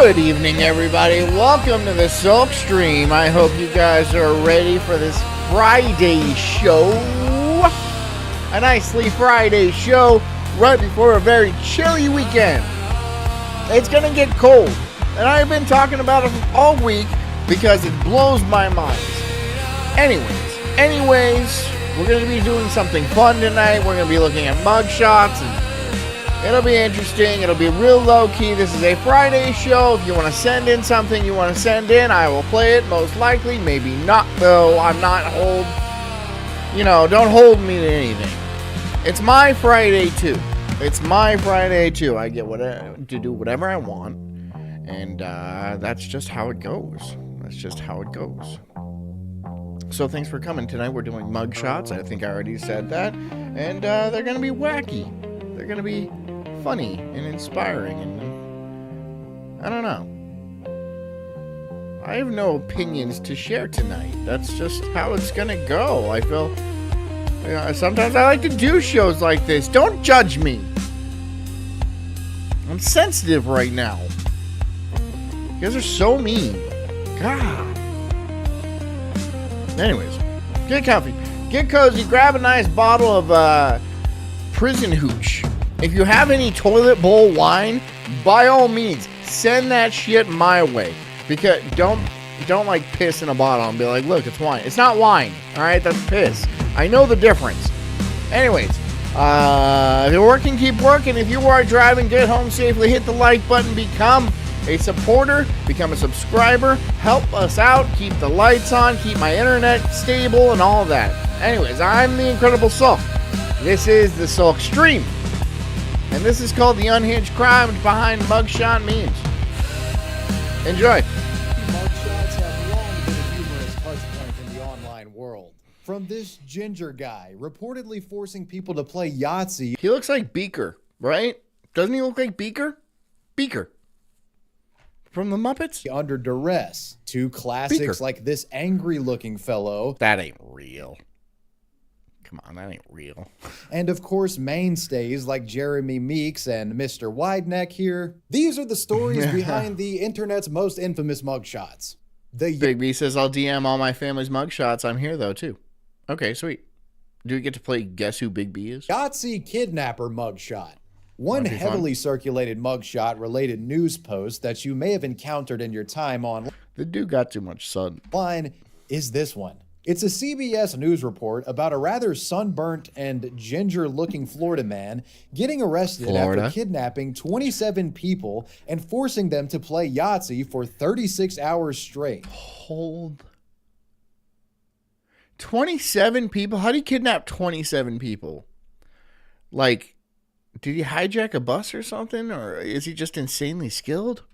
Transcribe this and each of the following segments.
Good evening, everybody. Welcome to the Sulk stream. I hope you guys are ready for this Friday show. A nicely Friday show right before a very chilly weekend. It's going to get cold, and I've been talking about it all week because it blows my mind. Anyways, we're going to be doing something fun tonight. We're going to be looking at mugshots, and it'll be interesting. It'll be real low-key. This is a Friday show. If you want to send in something you want to send in, I will play it, most likely. Maybe not, though. I'm not don't hold me to anything. It's my Friday, too. I get to do whatever I want, and that's just how it goes. So thanks for coming tonight. We're doing mugshots. I think I already said that. And they're going to be wacky. They're going to be funny and inspiring. And I don't know. I have no opinions to share tonight. That's just how it's going to go. I feel... sometimes I like to do shows like this. Don't judge me. I'm sensitive right now. You guys are so mean. God. Anyways, get comfy, get cozy, grab a nice bottle of prison hooch. If you have any toilet bowl wine, by all means, send that shit my way. Because don't like piss in a bottle and be like, look, it's wine. It's not wine, all right? That's piss. I know the difference. Anyways, if you're working, keep working. If you are driving, get home safely. Hit the like button. Become a supporter, become a subscriber, help us out, keep the lights on, keep my internet stable, and all of that. Anyways, I'm the Incredible Sulk. This is the Sulk stream, and this is called The Unhinged Crimes Behind Mugshot Memes. Enjoy. Mugshots have long been a humorous touchpoint in the online world. From this ginger guy reportedly forcing people to play Yahtzee. He looks like Beaker, right? Doesn't he look like Beaker? Beaker. From the Muppets? Under duress. To classics Beaker. like this angry-looking fellow. That ain't real. Come on, that ain't real. And of course, mainstays like Jeremy Meeks and Mr. Wideneck here. These are the stories behind the internet's most infamous mugshots. Big B says, I'll DM all my family's mugshots. I'm here, though, too. Okay, sweet. Do we get to play Guess Who Big B is? Yahtzee kidnapper mugshot. One heavily circulated mugshot-related news post that you may have encountered in your time online. The dude got too much sun. Is this one. It's a CBS News report about a rather sunburnt and ginger-looking Florida man getting arrested after kidnapping 27 people and forcing them to play Yahtzee for 36 hours straight. Hold. 27 people? How do you kidnap 27 people? Like... did he hijack a bus or something? Or is he just insanely skilled?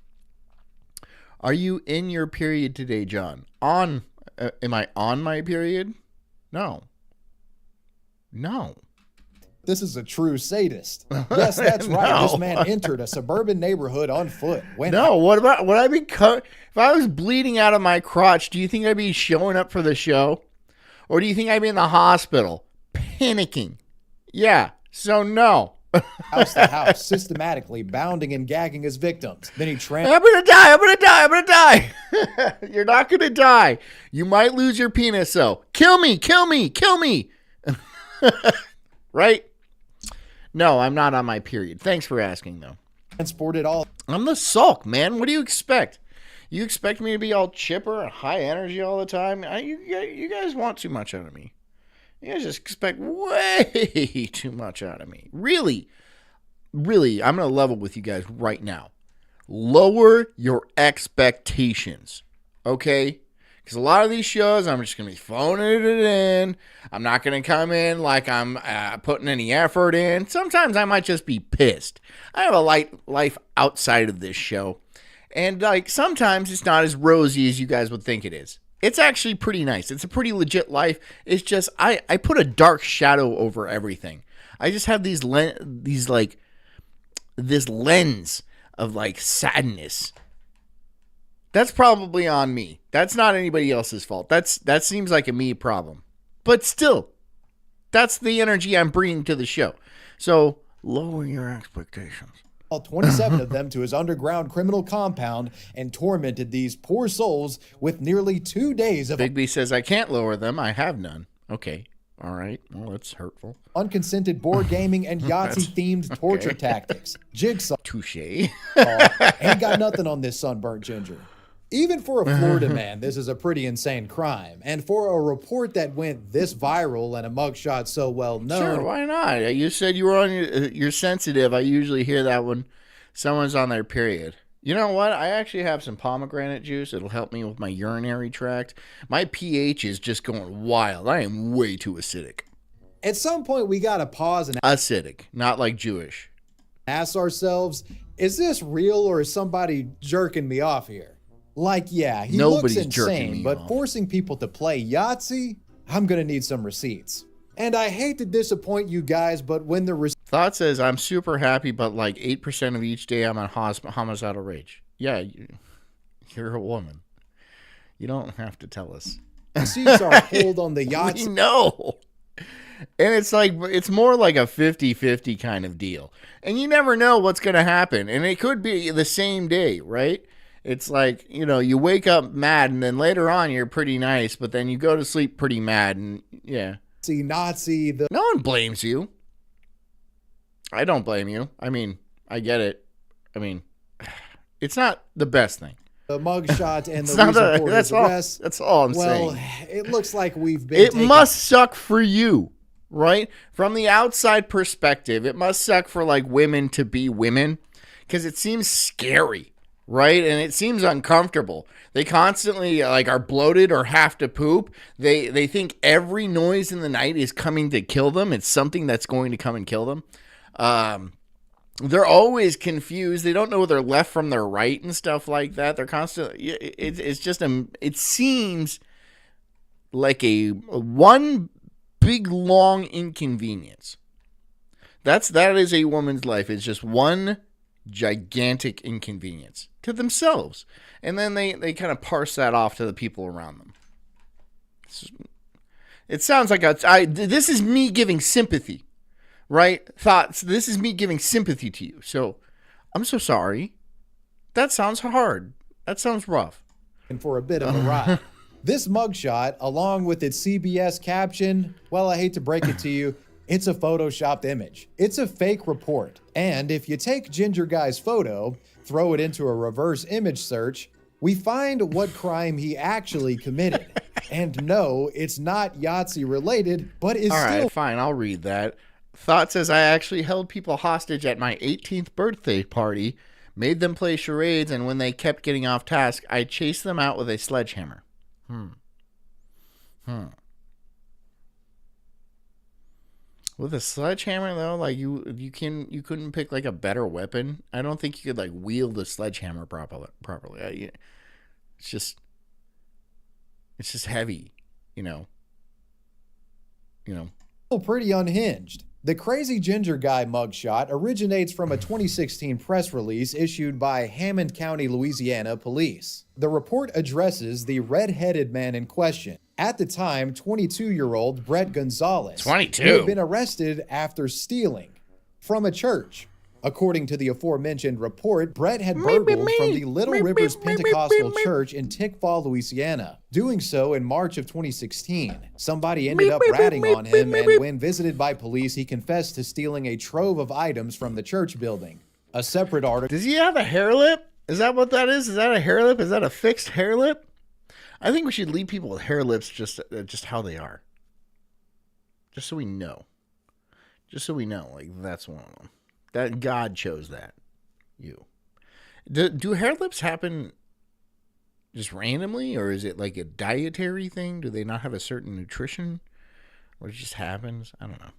Are you in your period today, John? Am I on my period? No. This is a true sadist. Yes, that's right. No. This man entered a suburban neighborhood on foot. Would I be if I was bleeding out of my crotch, do you think I'd be showing up for the show? Or do you think I'd be in the hospital panicking? Yeah. So no. House to house, systematically bounding and gagging his victims. Then he I'm gonna die. You're not gonna die. You might lose your penis, though. Kill me. Right? No, I'm not on my period. Thanks for asking, though. Transported all. I'm the Sulk, man. What do you expect? You expect me to be all chipper and high energy all the time? You guys want too much out of me. You guys just expect way too much out of me. Really, I'm going to level with you guys right now. Lower your expectations, okay? Because a lot of these shows, I'm just going to be phoning it in. I'm not going to come in like I'm putting any effort in. Sometimes I might just be pissed. I have a life outside of this show. And sometimes it's not as rosy as you guys would think it is. It's actually pretty nice. It's a pretty legit life. It's just I put a dark shadow over everything. I just have this lens of sadness. That's probably on me. That's not anybody else's fault. That seems like a me problem. But still, that's the energy I'm bringing to the show. So lower your expectations. all 27 of them to his underground criminal compound and tormented these poor souls with nearly 2 days of Bigby says, I can't lower them. I have none. Okay. All right. Well, that's hurtful. unconsented board gaming and Yahtzee-themed torture tactics. Jigsaw Touche. ain't got nothing on this sunburnt ginger. Even for a Florida man, this is a pretty insane crime. And for a report that went this viral and a mugshot so well known. Sure, why not? You said you were on you're sensitive. I usually hear that when someone's on their period. You know what? I actually have some pomegranate juice. It'll help me with my urinary tract. My pH is just going wild. I am way too acidic. At some point, we got to pause and Acidic, not like Jewish. ask ourselves, is this real or is somebody jerking me off here? Like, yeah, he Nobody's looks jerking insane, me but off. forcing people to play Yahtzee, I'm going to need some receipts. And I hate to disappoint you guys, but when the Thought says, I'm super happy, but like 8% of each day I'm on homicidal rage. Yeah, you're a woman. You don't have to tell us. receipts are pulled on the We Yahtzee, know. And it's more like a 50-50 kind of deal. And you never know what's going to happen. And it could be the same day, right? It's like, you wake up mad and then later on you're pretty nice, but then you go to sleep pretty mad. And yeah. Nazi, the No one blames you. I don't blame you. I mean, I get it. I mean, it's not the best thing. mugshot and the It's not reason for his all, arrest. that's all I'm Well, saying. it looks like we've been It taken- must suck for you, right? From the outside perspective, it must suck for like women to be women because it seems scary, right? And it seems uncomfortable. They constantly like are bloated or have to poop. They think every noise in the night is coming to kill them. It's something that's going to come and kill them. They're always confused. They don't know their left from their right and stuff like that. They're constantly. It's just it seems like a one big long inconvenience. That is a woman's life. It's just one gigantic inconvenience to themselves, and then they kind of parse that off to the people around them. It sounds like this is me giving sympathy. Right? Thoughts. This is me giving sympathy to you. So, I'm so sorry. That sounds hard. That sounds rough. and for a bit of a ride. This mugshot, along with its CBS caption, well, I hate to break it to you, it's a photoshopped image. It's a fake report. And if you take Ginger Guy's photo, throw it into a reverse image search, we find what crime he actually committed. And no, it's not Yahtzee related, but is All right, still fine. I'll read that. Thought says, I actually held people hostage at my 18th birthday party, made them play charades, and when they kept getting off task, I chased them out with a sledgehammer. With a sledgehammer, though, like you couldn't pick like a better weapon. I don't think you could like wield a sledgehammer properly. It's just heavy, pretty unhinged. The Crazy Ginger Guy mugshot originates from a 2016 press release issued by Hammond County, Louisiana police. The report addresses the red-headed man in question. At the time, 22-year-old Brett Gonzalez 22. who had been arrested after stealing from a church. According to the aforementioned report, Brett had burgled from the Little Rivers Pentecostal Church in Tickfall, Louisiana, doing so in March of 2016. Somebody ended up ratting on him, and when visited by police, he confessed to stealing a trove of items from the church building. A separate article. Does he have a hair lip? Is that what that is? Is that a hair lip? Is that a fixed hair lip? I think we should leave people with hair lips just how they are. Just so we know. Like, that's one of them. That God chose that. You. Do hair lips happen just randomly, or is it like a dietary thing? Do they not have a certain nutrition? Or it just happens? I don't know.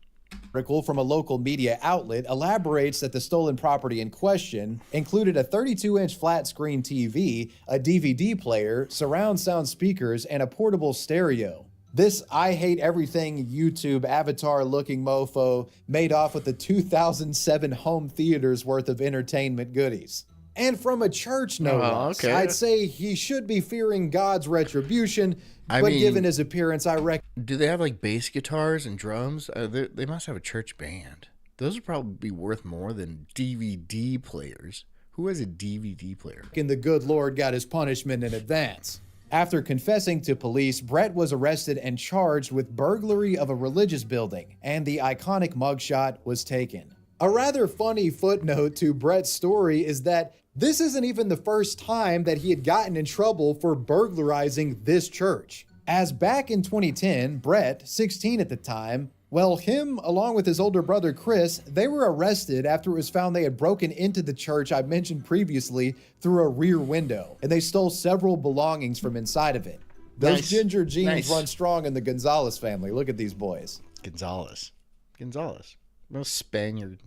Article from a local media outlet elaborates that the stolen property in question included a 32-inch flat screen TV, a DVD player, surround sound speakers, and a portable stereo. This I Hate Everything YouTube avatar-looking mofo made off with the 2007 home theater's worth of entertainment goodies. And from a church, no less. Okay. I'd say he should be fearing God's retribution, I but mean, given his appearance, I reckon do they have like bass guitars and drums? They must have a church band. Those would probably be worth more than DVD players. Who has a DVD player? And the good Lord got his punishment in advance. After confessing to police, Brett was arrested and charged with burglary of a religious building, and the iconic mugshot was taken. A rather funny footnote to Brett's story is that this isn't even the first time that he had gotten in trouble for burglarizing this church. As back in 2010, Brett, 16 at the time, well, him, along with his older brother Chris, they were arrested after it was found they had broken into the church I mentioned previously through a rear window, and they stole several belongings from inside of it. Those ginger genes run strong in the Gonzalez family. Look at these boys. Gonzalez. No Spaniard.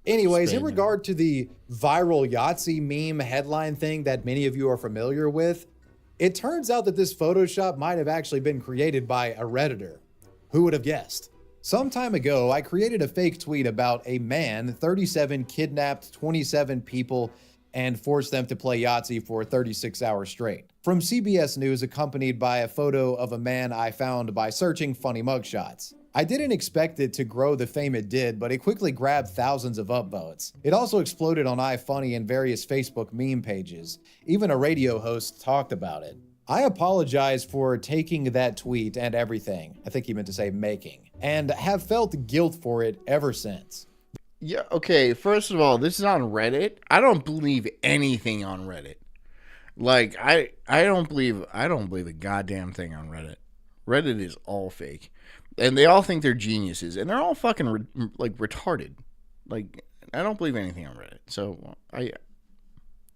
Anyways, in regard to the viral Yahtzee meme headline thing that many of you are familiar with, it turns out that this Photoshop might have actually been created by a Redditor. Who would have guessed? Some time ago, I created a fake tweet about a man, 37, kidnapped 27 people and forced them to play Yahtzee for 36 hours straight. From CBS News, accompanied by a photo of a man I found by searching funny mugshots. I didn't expect it to grow the fame it did, but it quickly grabbed thousands of upvotes. It also exploded on iFunny and various Facebook meme pages. Even a radio host talked about it. I apologize for taking that tweet and everything. I think he meant to say making. And have felt guilt for it ever since. Yeah, okay, first of all, this is on Reddit. I don't believe anything on Reddit. Like, I don't believe a goddamn thing on Reddit. Reddit is all fake. And they all think they're geniuses. And they're all fucking, retarded. Like, I don't believe anything on Reddit. So, I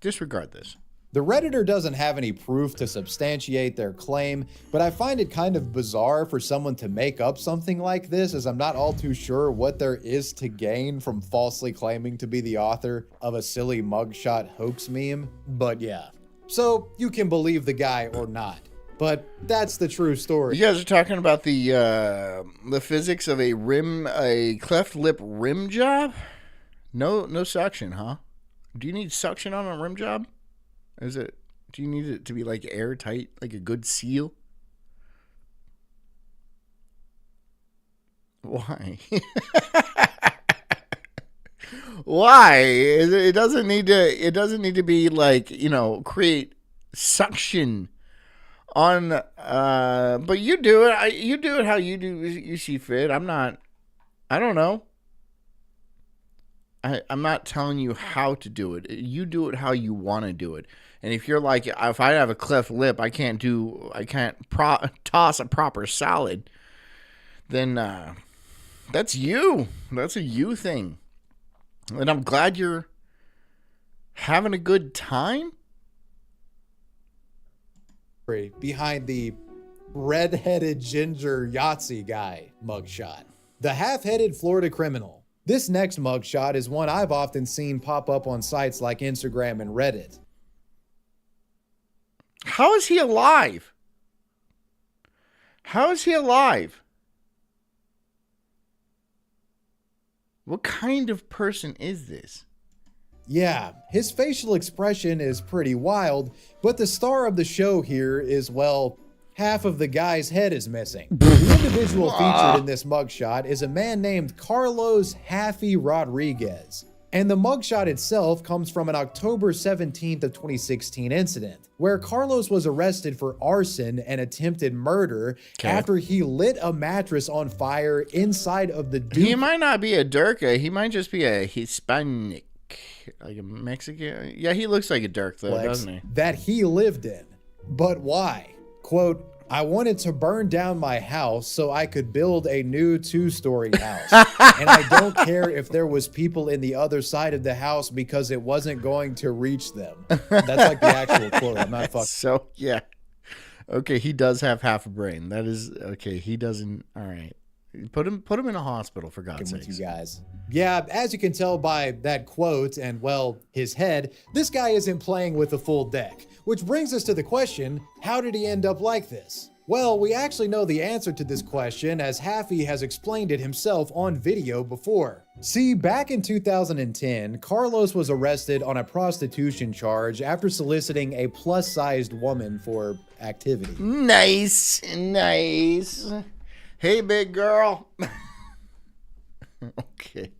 disregard this. The Redditor doesn't have any proof to substantiate their claim, but I find it kind of bizarre for someone to make up something like this, as I'm not all too sure what there is to gain from falsely claiming to be the author of a silly mugshot hoax meme. But yeah, so you can believe the guy or not, but that's the true story. You guys are talking about the physics of a cleft lip rim job? No suction, huh? Do you need suction on a rim job? Do you need it to be like airtight, like a good seal? Why? Why? It doesn't need to be like, create suction on but you do it. You do it how you see fit. I don't know. I'm not telling you how to do it. You do it how you want to do it. And if you're like, if I have a cleft lip, I can't toss a proper salad, then that's you. That's a you thing. And I'm glad you're having a good time. Behind the red-headed ginger Yahtzee guy mugshot. The half-headed Florida criminal. This next mugshot is one I've often seen pop up on sites like Instagram and Reddit. How is he alive? How is he alive? What kind of person is this? Yeah, his facial expression is pretty wild, but the star of the show here is, well, half of the guy's head is missing. The individual featured in this mugshot is a man named Carlos Haffy Rodriguez. And the mugshot itself comes from an October 17th of 2016 incident, where Carlos was arrested for arson and attempted murder after he lit a mattress on fire inside of the Duke. He might not be a Durka. He might just be a Hispanic, like a Mexican. Yeah, he looks like a Dirk, though, doesn't he? That he lived in. But why? Quote, I wanted to burn down my house so I could build a new 2-story house. And I don't care if there was people in the other side of the house because it wasn't going to reach them. That's like the actual quote. I'm not fucking. So, yeah. Okay, he does have half a brain. That is, okay, he doesn't, all right. Put him in a hospital, for God's sake. You guys. Yeah, as you can tell by that quote and, well, his head, this guy isn't playing with a full deck. Which brings us to the question, how did he end up like this? Well, we actually know the answer to this question, as Haffy has explained it himself on video before. See, back in 2010, Carlos was arrested on a prostitution charge after soliciting a plus-sized woman for activity. Nice. Hey, big girl. Okay.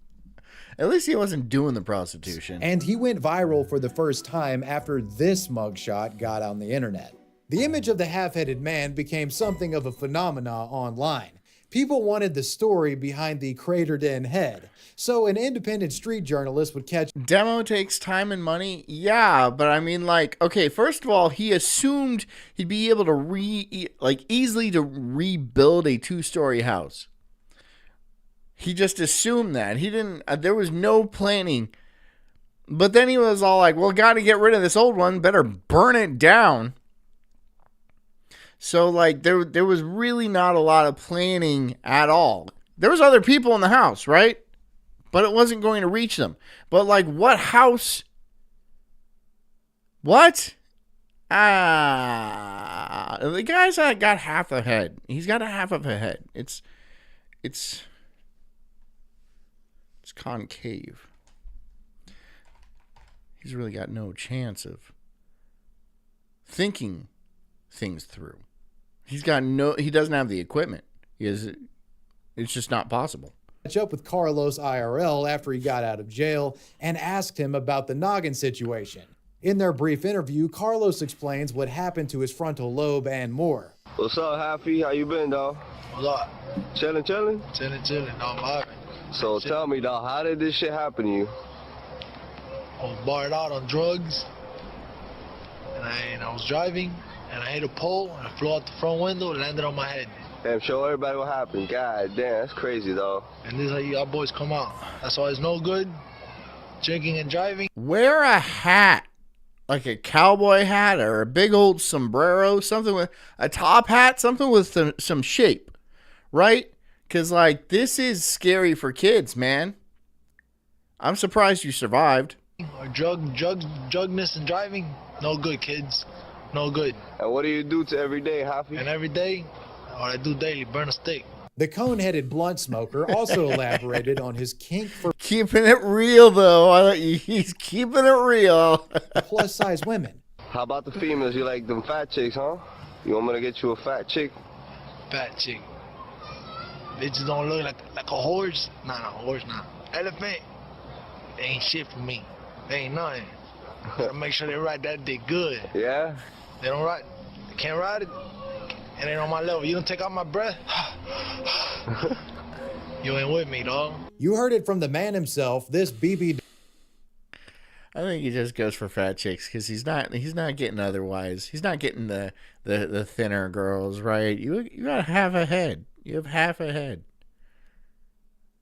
At least he wasn't doing the prostitution. And he went viral for the first time after this mugshot got on the internet. The image of the half-headed man became something of a phenomena online. People wanted the story behind the cratered-in head, so an independent street journalist would catch... Demo takes time and money? Yeah, but I mean, like, okay, first of all, he assumed he'd be able to easily to rebuild a 2-story house. He just assumed that. He didn't, there was no planning. But then he was all like, well, got to get rid of this old one, better burn it down. So, like, there was really not a lot of planning at all. There was other people in the house, right? But it wasn't going to reach them. But, like, what house? What? The guy's got half a head. He's got a half of a head. It's concave. He's really got no chance of thinking things through. He doesn't have the equipment. It's just not possible. Catch up with Carlos IRL after he got out of jail and asked him about the noggin situation. In their brief interview, Carlos explains what happened to his frontal lobe and more. What's up, Happy? How you been, dawg? What's up? Chilling? Chilling, no vibing. So tell me, dawg, how did this shit happen to you? I was barred out on drugs, and I was driving, and I hit a pole, and I flew out the front window and landed on my head. Damn, show everybody what happened. God damn, that's crazy, though. And this is how y'all boys come out. That's why it's no good drinking and driving. Wear a hat, like a cowboy hat or a big old sombrero, something with a top hat, something with some shape, right? Because, like, this is scary for kids, man. I'm surprised you survived. Or drugness and driving, no good, kids. No good. And what do you do to every day, Happy? And every day, what I do daily, burn a stick. The cone-headed blunt smoker also elaborated on his kink for keeping it real, though. He's keeping it real. plus-size women. How about the females? You like them fat chicks, huh? You want me to get you a fat chick? Fat chick. Bitches don't look like a horse. Nah, horse, nah. Elephant, they ain't shit for me. They ain't nothing. Gotta make sure they ride that dick good. Yeah? They don't ride. They can't ride it. It ain't on my level. You don't take out my breath. You ain't with me, dog. You heard it from the man himself. This BB. I think he just goes for fat chicks because he's not getting otherwise. He's not getting the thinner girls, right? You got half a head. You have half a head.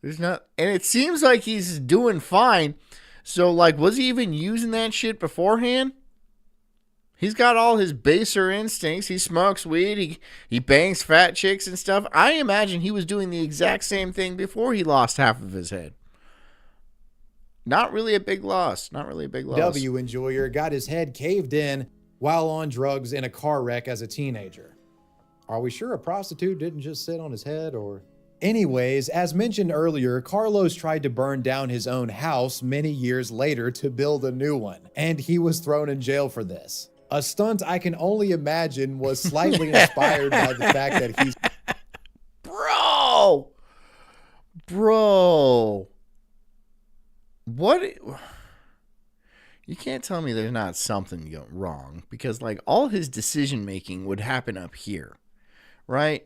There's not, and it seems like he's doing fine. So, like, was he even using that shit beforehand? He's got all his baser instincts. He smokes weed. He bangs fat chicks and stuff. I imagine he was doing the exact same thing before he lost half of his head. Not really a big loss. Not really a big loss. W enjoyer got his head caved in while on drugs in a car wreck as a teenager. Are we sure a prostitute didn't just sit on his head, or... Anyways, as mentioned earlier, Carlos tried to burn down his own house many years later to build a new one, and he was thrown in jail for this. A stunt I can only imagine was slightly inspired by the fact that he's... Bro! What? You can't tell me there's not something going wrong, because, like, all his decision making would happen up here, right?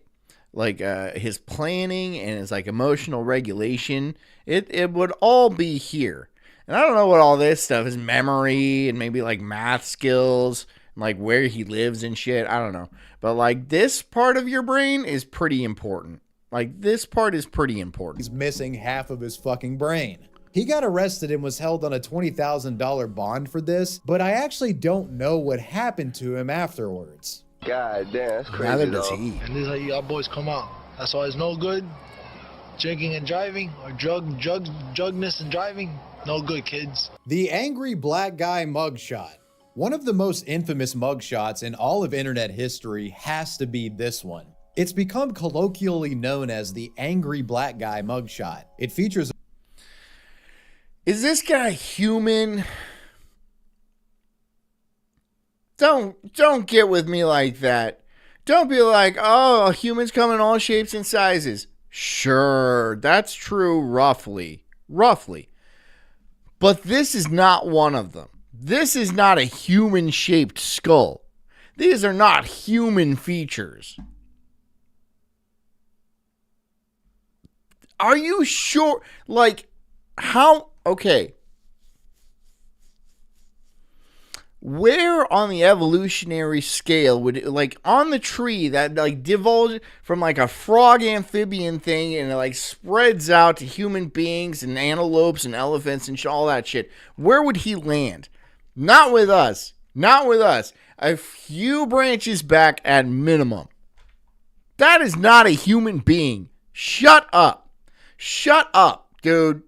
Like his planning and his like emotional regulation, it would all be here. And I don't know what all this stuff is, memory and maybe like math skills, and like where he lives and shit. I don't know. But like this part of your brain is pretty important. Like this part is pretty important. He's missing half of his fucking brain. He got arrested and was held on a $20,000 bond for this, but I actually don't know what happened to him afterwards. God damn, that's crazy, Neither does though. he. And this is how y'all boys come out. That's why it's no good drinking and driving, or drugness and driving. No good, kids. The angry black guy mugshot. One of the most infamous mugshots in all of internet history has to be this one. It's become colloquially known as the angry black guy mugshot. It features... Is this guy human? Don't get with me like that. Don't be like, oh, humans come in all shapes and sizes. Sure, that's true roughly. But this is not one of them. This is not a human-shaped skull. These are not human features. Are you sure? Like, how? Okay. Where on the evolutionary scale would it, like, on the tree that, like, divulged from, like, a frog amphibian thing and it, like, spreads out to human beings and antelopes and elephants and all that shit, where would he land? Not with us. Not with us. A few branches back at minimum. That is not a human being. Shut up. Shut up, dude.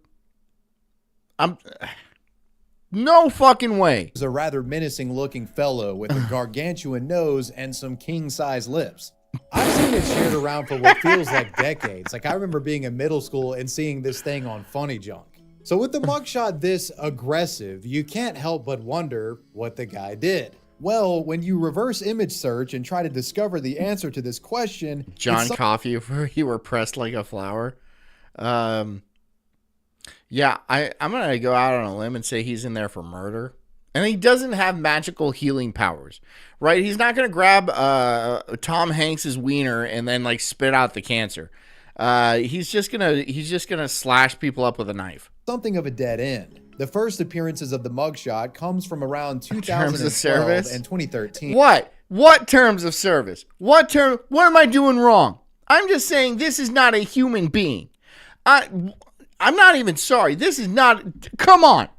No fucking way. Is a rather menacing looking fellow with a gargantuan nose and some king-size lips. I've seen it shared around for what feels like decades. Like, I remember being in middle school and seeing this thing on Funny Junk. So with the mugshot this aggressive, you can't help but wonder what the guy did. Well, when you reverse image search and try to discover the answer to this question... John Coffey, if you were pressed like a flower. Yeah, I'm going to go out on a limb and say he's in there for murder. And he doesn't have magical healing powers, right? He's not going to grab Tom Hanks's wiener and then, like, spit out the cancer. He's just gonna slash people up with a knife. Something of a dead end. The first appearances of the mugshot comes from around 2012 and 2013. What terms of service? What am I doing wrong? I'm just saying this is not a human being. I'm not even sorry. This is not. Come on.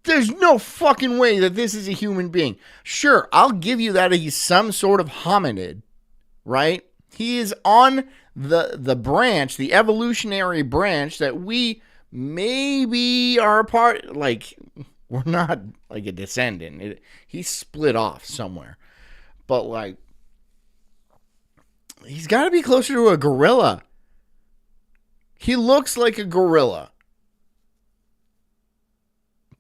There's no fucking way that this is a human being. Sure, I'll give you that he's some sort of hominid, right? He is on the branch, the evolutionary branch that we maybe are a part. Like, we're not like a descendant. He's split off somewhere, but like, he's got to be closer to a gorilla. He looks like a gorilla,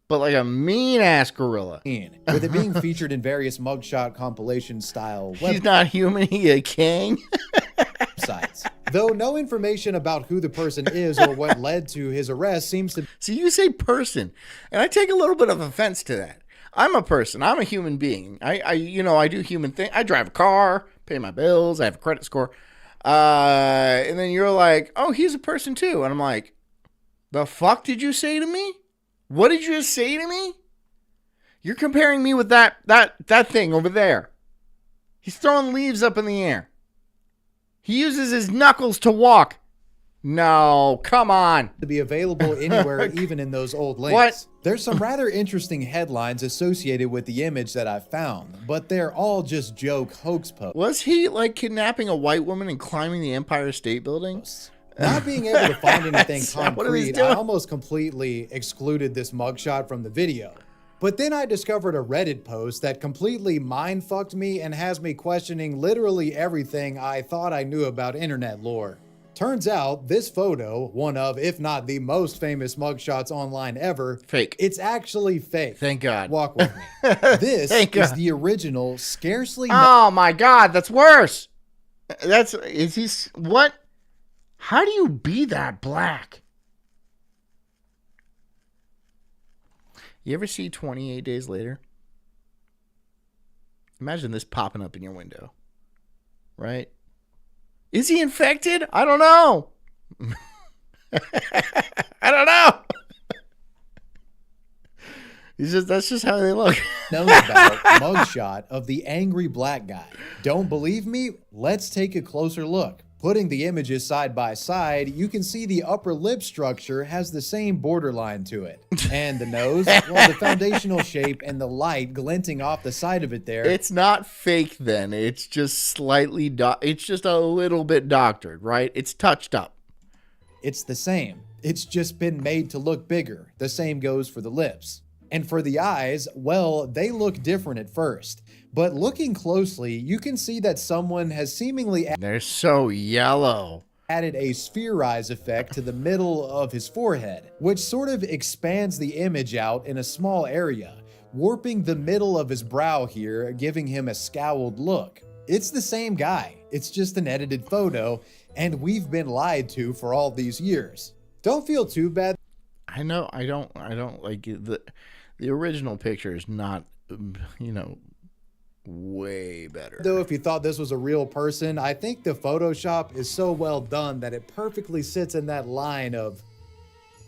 but like a mean-ass gorilla. With it being featured in various mugshot compilation style He's not human, he a king. websites. Though no information about who the person is or what led to his arrest seems to... So you say person, and I take a little bit of offense to that. I'm a person. I'm a human being. I do human things. I drive a car, pay my bills, I have a credit score. And then you're like, oh, he's a person too. And I'm like, the fuck did you say to me? What did you just say to me? You're comparing me with that thing over there. He's throwing leaves up in the air. He uses his knuckles to walk. No, come on. To be available anywhere, even in those old links. What? There's some rather interesting headlines associated with the image that I found, but they're all just joke hoax posts. Was he like kidnapping a white woman and climbing the Empire State Building? Not being able to find anything Not what he was concrete, doing. I almost completely excluded this mugshot from the video. But then I discovered a Reddit post that completely mind-fucked me and has me questioning literally everything I thought I knew about internet lore. Turns out, this photo, one of, if not the most famous mugshots online ever, Fake. It's actually fake. Thank God. Walk with me. This Thank is God. the original, scarcely... Oh my God, that's worse. What? How do you be that black? You ever see 28 Days Later? Imagine this popping up in your window, right? Is he infected? I don't know. I don't know. That's just how they look. known about mugshot of the angry black guy. Don't believe me? Let's take a closer look. Putting the images side by side, you can see the upper lip structure has the same borderline to it. And the nose, well, the foundational shape and the light glinting off the side of it there. It's not fake then. It's just slightly, it's just a little bit doctored, right? It's touched up. It's the same. It's just been made to look bigger. The same goes for the lips. And for the eyes, well, they look different at first. But looking closely, you can see that someone has seemingly They're so yellow. added a sphere eyes effect to the middle of his forehead, which sort of expands the image out in a small area, warping the middle of his brow here, giving him a scowled look. It's the same guy. It's just an edited photo, and we've been lied to for all these years. Don't feel too bad. I know I don't like the original picture is not, way better. Though, if you thought this was a real person, I think the Photoshop is so well done that it perfectly sits in that line of,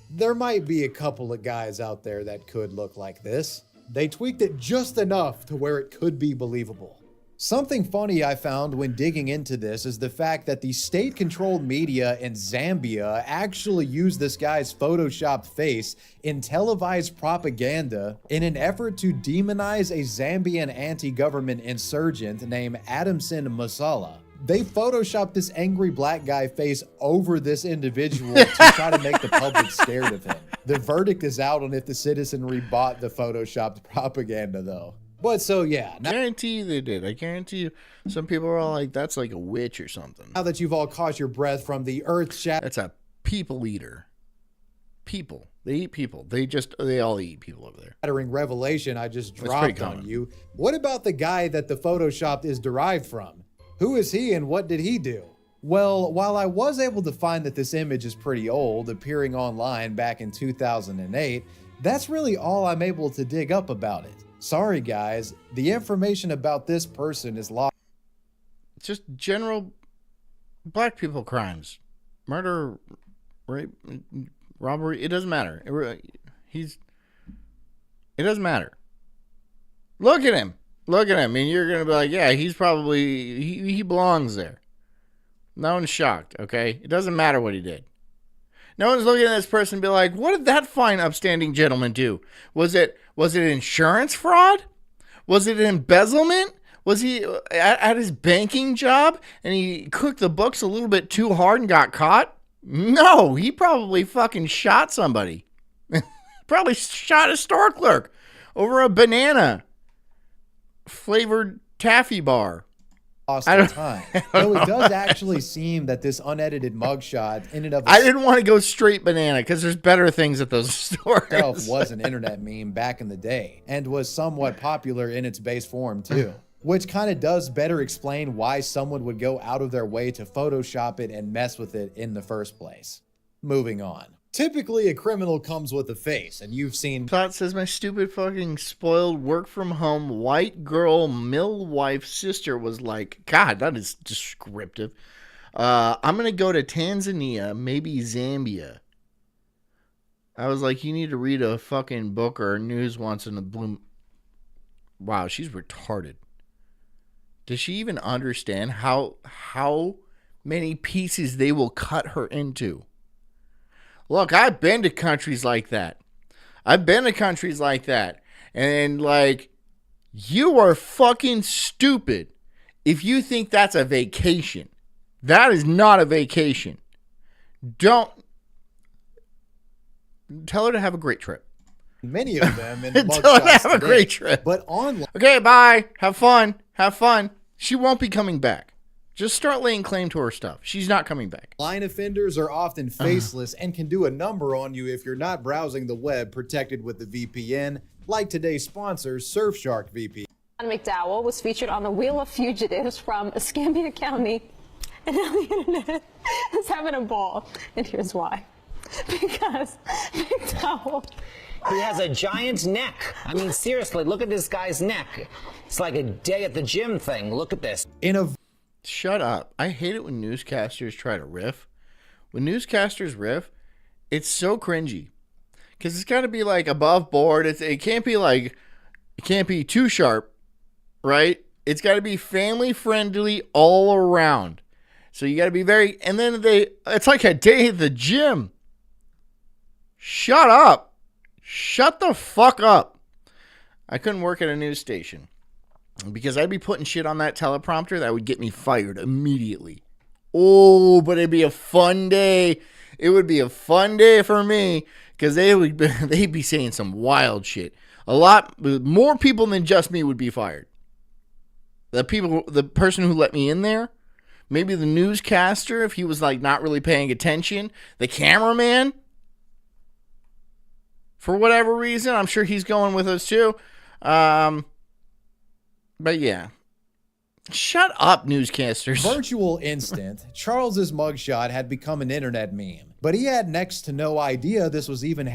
there might be a couple of guys out there that could look like this. They tweaked it just enough to where it could be believable. Something funny I found when digging into this is the fact that the state-controlled media in Zambia actually used this guy's photoshopped face in televised propaganda in an effort to demonize a Zambian anti-government insurgent named Adamson Masala. They photoshopped this angry black guy face over this individual to try to make the public scared of him. The verdict is out on if the citizenry bought the photoshopped propaganda, though. But so, yeah. I guarantee you they did. I guarantee you some people are all like, that's like a witch or something. Now that you've all caught your breath from the earth-shattering... That's a people eater. People. They eat people. They all eat people over there. Revelation I just dropped on you. What about the guy that the Photoshop is derived from? Who is he and what did he do? Well, while I was able to find that this image is pretty old, appearing online back in 2008, that's really all I'm able to dig up about it. Sorry guys, the information about this person is lost. It's just general black people crimes. Murder, rape, robbery, it doesn't matter. It doesn't matter. Look at him. Look at him. And you're going to be like, yeah, he's probably, he belongs there. No one's shocked, okay? It doesn't matter what he did. No one's looking at this person and be like, what did that fine, upstanding gentleman do? Was it insurance fraud? Was it embezzlement? Was he at his banking job and he cooked the books a little bit too hard and got caught? No, he probably fucking shot somebody. Probably shot a store clerk over a banana flavored taffy bar. Time. Though it does actually seem that this unedited mugshot in and of itself, I didn't want to go straight banana because there's better things at those stores. Was an internet meme back in the day and was somewhat popular in its base form too, which kind of does better explain why someone would go out of their way to Photoshop it and mess with it in the first place. Moving on. Typically, a criminal comes with a face, and you've seen... Plot says my stupid fucking spoiled work-from-home white girl mill wife sister was like, God, that is descriptive. I'm going to go to Tanzania, maybe Zambia. I was like, you need to read a fucking book or news once in a bloom. Wow, she's retarded. Does she even understand how many pieces they will cut her into? Look, I've been to countries like that. And like, you are fucking stupid if you think that's a vacation. That is not a vacation. Don't tell her to have a great trip. Many of them in tell her to have a great trip. But online. Okay, bye. Have fun. She won't be coming back. Just start laying claim to her stuff. She's not coming back. Line offenders are often faceless and can do a number on you if you're not browsing the web protected with the VPN, like today's sponsor, Surfshark VPN. McDowell was featured on the Wheel of Fugitives from Escambia County, and now the internet is having a ball. And here's why. Because McDowell... He has a giant's neck. I mean, seriously, look at this guy's neck. It's like a day at the gym thing. Look at this. Shut up. I hate it when newscasters try to riff. When newscasters riff, it's so cringy. Because it's got to be like above board. It can't be too sharp, right? It's got to be family friendly all around. So you got to be very, and then it's like a day at the gym. Shut up. Shut the fuck up. I couldn't work at a news station. Because I'd be putting shit on that teleprompter that would get me fired immediately. Oh, but it'd be a fun day. It would be a fun day for me because they'd be saying some wild shit. A lot more people than just me would be fired. The person who let me in there, maybe the newscaster if he was like not really paying attention, the cameraman. For whatever reason, I'm sure he's going with us too. But yeah, Shut up, newscasters. Virtual instant, Charles's mugshot had become an internet meme, but he had next to no idea this was even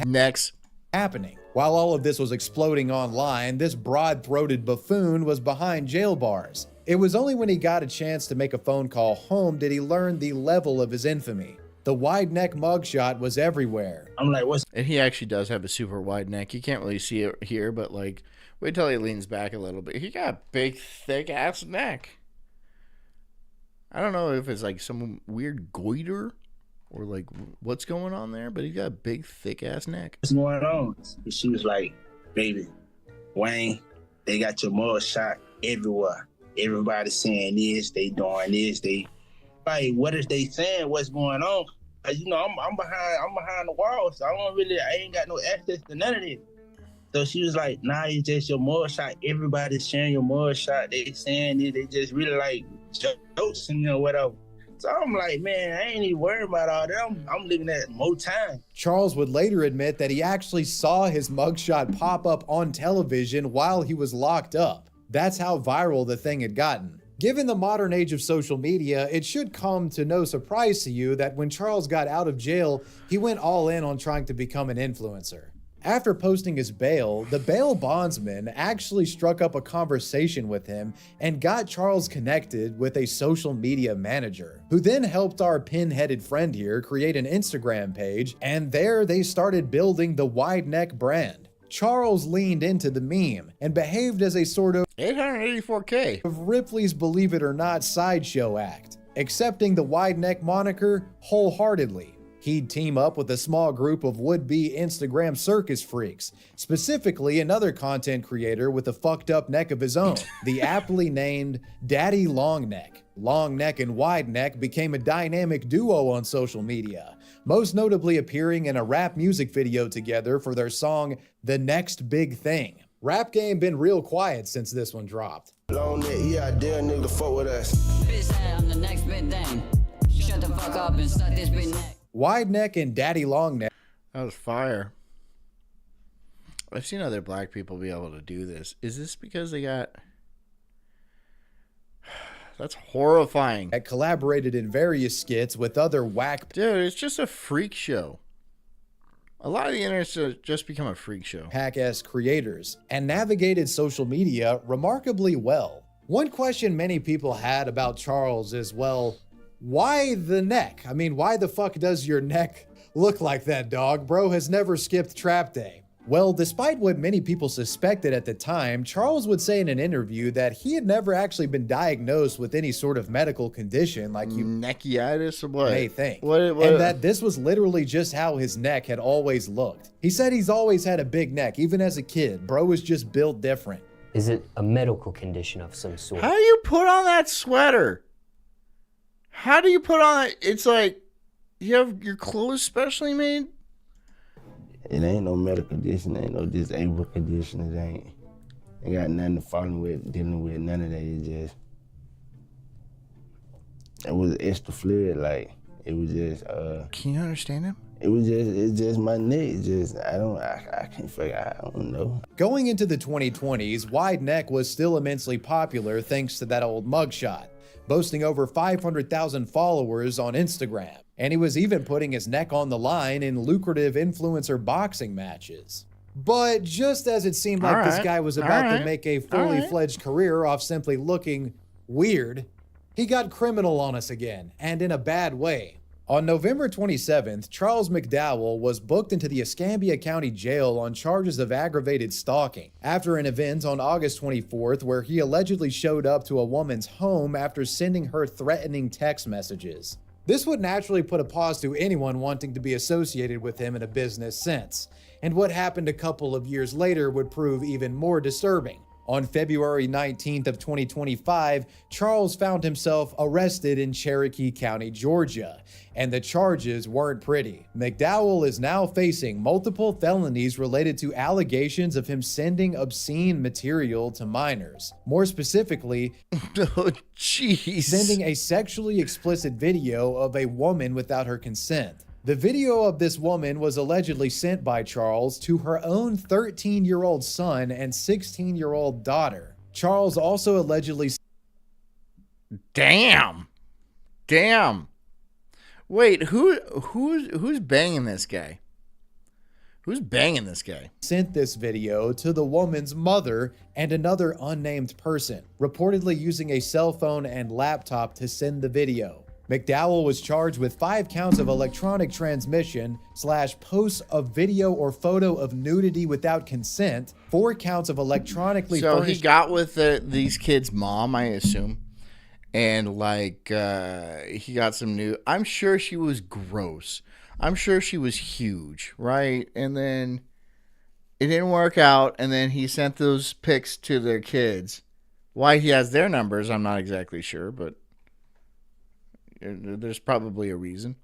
happening. While all of this was exploding online, this broad-throated buffoon was behind jail bars. It was only when he got a chance to make a phone call home did he learn the level of his infamy. The wide neck mugshot was everywhere. I'm like, what's... And he actually does have a super wide neck. You can't really see it here, but like, wait till he leans back a little bit. He got a big, thick-ass neck. I don't know if it's like some weird goiter or like what's going on there, but he got a big, thick-ass neck. What's going on? And she was like, baby, Wayne, they got your mugshot everywhere. Everybody saying this, they doing this, they... Like, what is they saying? What's going on? You know, I'm behind the wall, so I ain't got no access to none of this. So she was like, nah, it's just your mugshot. Everybody's sharing your mugshot. They saying it. They just really like jokes and, you know, whatever. So I'm like, man, I ain't even worried about all that. I'm looking at more time. Charles would later admit that he actually saw his mugshot pop up on television while he was locked up. That's how viral the thing had gotten. Given the modern age of social media, it should come to no surprise to you that when Charles got out of jail, he went all in on trying to become an influencer. After posting his bail, the bail bondsman actually struck up a conversation with him and got Charles connected with a social media manager, who then helped our pin-headed friend here create an Instagram page, and there they started building the wide neck brand. Charles leaned into the meme and behaved as a sort of $884K of Ripley's Believe It or Not sideshow act, accepting the wide neck moniker wholeheartedly. He'd team up with a small group of would-be Instagram circus freaks, specifically another content creator with a fucked up neck of his own, the aptly named Daddy Longneck. Longneck and Wide Neck became a dynamic duo on social media, most notably appearing in a rap music video together for their song The Next Big Thing. Rap game been real quiet since this one dropped. Long neck, yeah, dare nigga fuck with us. Bitch say I'm the next big thing. Shut the fuck up and suck this big neck. Wide Neck and Daddy Longneck. That was fire. I've seen other black people be able to do this. Is this because they got... That's horrifying. That collaborated in various skits with other whack... Dude, it's just a freak show. A lot of the internet's just become a freak show. Hack-ass creators, and navigated social media remarkably well. One question many people had about Charles is, well, why the neck? I mean, why the fuck does your neck look like that, dog? Bro has never skipped trap day. Well, despite what many people suspected at the time, Charles would say in an interview that he had never actually been diagnosed with any sort of medical condition like you neckitis or what? may think. What? And that this was literally just how his neck had always looked. He said he's always had a big neck, even as a kid. Bro was just built different. Is it a medical condition of some sort? How do you put on that sweater? How do you put on it? It's like, you have your clothes specially made? It ain't no medical condition, ain't no disabled condition, it ain't got nothing to follow with, dealing with, none of that. It was extra fluid, like, it was just, Can you understand him? It's just my neck, I can't figure out, I don't know. Going into the 2020s, Wide Neck was still immensely popular thanks to that old mugshot, boasting over 500,000 followers on Instagram. And he was even putting his neck on the line in lucrative influencer boxing matches. But just as it seemed like this guy was about to make a fully fledged career off simply looking weird, he got criminal on us again, and in a bad way. On November 27th, Charles McDowell was booked into the Escambia County Jail on charges of aggravated stalking after an event on August 24th where he allegedly showed up to a woman's home after sending her threatening text messages. This would naturally put a pause to anyone wanting to be associated with him in a business sense, and what happened a couple of years later would prove even more disturbing. On February 19th of 2025, Charles found himself arrested in Cherokee County, Georgia, and the charges weren't pretty. McDowell is now facing multiple felonies related to allegations of him sending obscene material to minors. More specifically, oh, jeez, sending a sexually explicit video of a woman without her consent. The video of this woman was allegedly sent by Charles to her own 13-year-old son and 16-year-old daughter. Charles also allegedly Damn. Wait, who's banging this guy? Who's banging this guy? Sent this video to the woman's mother and another unnamed person, reportedly using a cell phone and laptop to send the video. McDowell was charged with 5 counts of electronic transmission / posts of video or photo of nudity without consent, 4 counts of electronically So furnished. he got with these kids' mom, I assume, and like he got some new. I'm sure she was gross. I'm sure she was huge, right? And then it didn't work out, and then he sent those pics to their kids. Why he has their numbers, I'm not exactly sure, but there's probably a reason.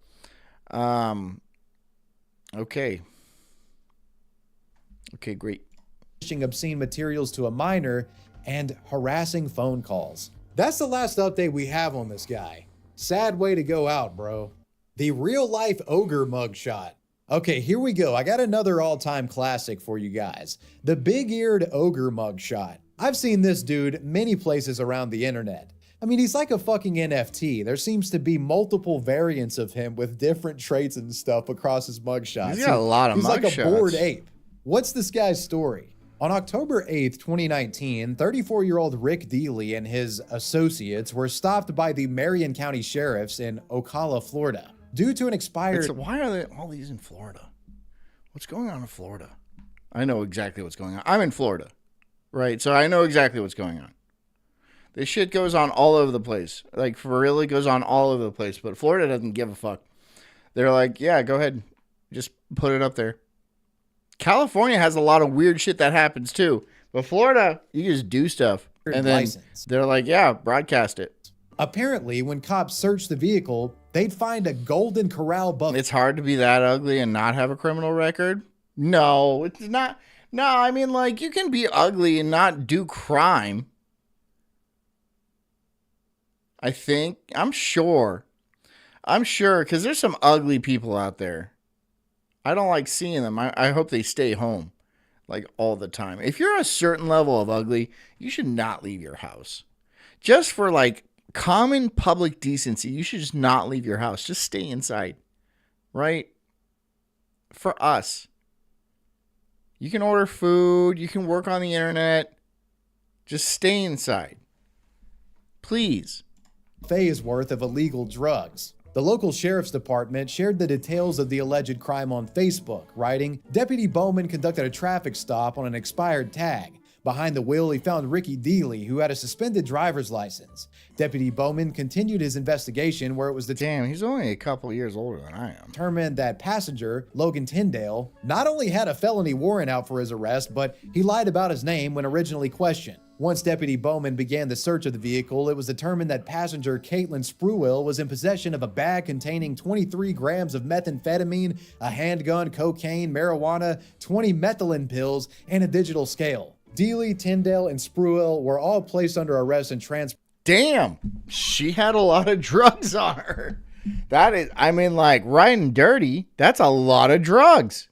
Okay, great. Obscene materials to a minor and harassing phone calls. That's the last update we have on this guy. Sad way to go out, bro. The real life ogre mugshot. Okay, here we go. I got another all-time classic for you guys. The big-eared ogre mugshot. I've seen this dude many places around the internet. I mean, he's like a fucking NFT. There seems to be multiple variants of him with different traits and stuff across his mugshots. He's got a lot of He's like mugshots. a bored ape. What's this guy's story? On October 8th, 2019, 34-year-old Rick Dealey and his associates were stopped by the Marion County Sheriffs in Ocala, Florida, due to an expired... Why are they all these in Florida? What's going on in Florida? I know exactly what's going on. I'm in Florida, right? So I know exactly what's going on. This shit goes on all over the place. Like, for real, it goes on all over the place. But Florida doesn't give a fuck. They're like, yeah, go ahead. Just put it up there. California has a lot of weird shit that happens too. But Florida, you just do stuff. And then they're like, yeah, broadcast it. Apparently, when cops searched the vehicle, they'd find a Golden Corral buffalo. It's hard to be that ugly and not have a criminal record? No, it's not. No, I mean, like, you can be ugly and not do crime. I think. I'm sure, because there's some ugly people out there. I don't like seeing them. I hope they stay home, like, all the time. If you're a certain level of ugly, you should not leave your house. Just for, like, common public decency, you should just not leave your house. Just stay inside, right? For us. You can order food. You can work on the internet. Just stay inside. Please. Faye's worth of illegal drugs. The local sheriff's department shared the details of the alleged crime on Facebook, writing, Deputy Bowman conducted a traffic stop on an expired tag. Behind the wheel, he found Ricky Dealey, who had a suspended driver's license. Deputy Bowman continued his investigation where it was Damn, he's only a couple years older than I am. Determined that passenger, Logan Tyndale, not only had a felony warrant out for his arrest, but he lied about his name when originally questioned. Once Deputy Bowman began the search of the vehicle, it was determined that passenger Caitlin Spruill was in possession of a bag containing 23 grams of methamphetamine, a handgun, cocaine, marijuana, 20 methylene pills, and a digital scale. Dealey, Tyndale, and Spruill were all placed under arrest and transported. Damn, she had a lot of drugs on her. That is, I mean, like, riding dirty, that's a lot of drugs.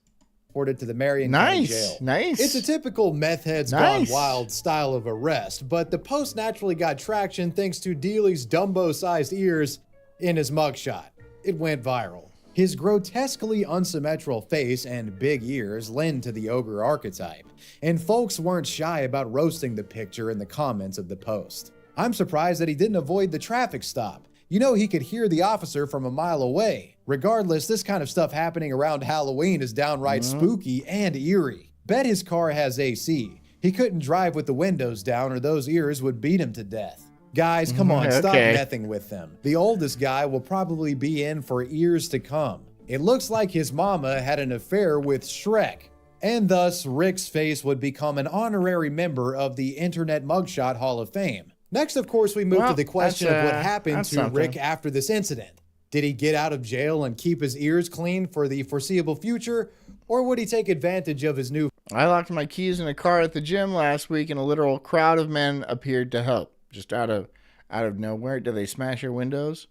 To the Marion County Jail. Nice. It's a typical meth heads gone wild style of arrest, but the post naturally got traction thanks to Dealey's Dumbo-sized ears in his mugshot. It went viral. His grotesquely unsymmetrical face and big ears lend to the ogre archetype, and folks weren't shy about roasting the picture in the comments of the post. I'm surprised that he didn't avoid the traffic stop. You know, he could hear the officer from a mile away. Regardless, this kind of stuff happening around Halloween is downright spooky and eerie. Bet his car has AC. He couldn't drive with the windows down or those ears would beat him to death. Guys, come on, stop messing with them. The oldest guy will probably be in for years to come. It looks like his mama had an affair with Shrek, and thus Rick's face would become an honorary member of the Internet Mugshot Hall of Fame. Next, of course, we move to the question of what happened to Rick after this incident. Did he get out of jail and keep his ears clean for the foreseeable future, or would he take advantage of his new... I locked my keys in a car at the gym last week, and a literal crowd of men appeared to help. Just out of nowhere. Do they smash your windows?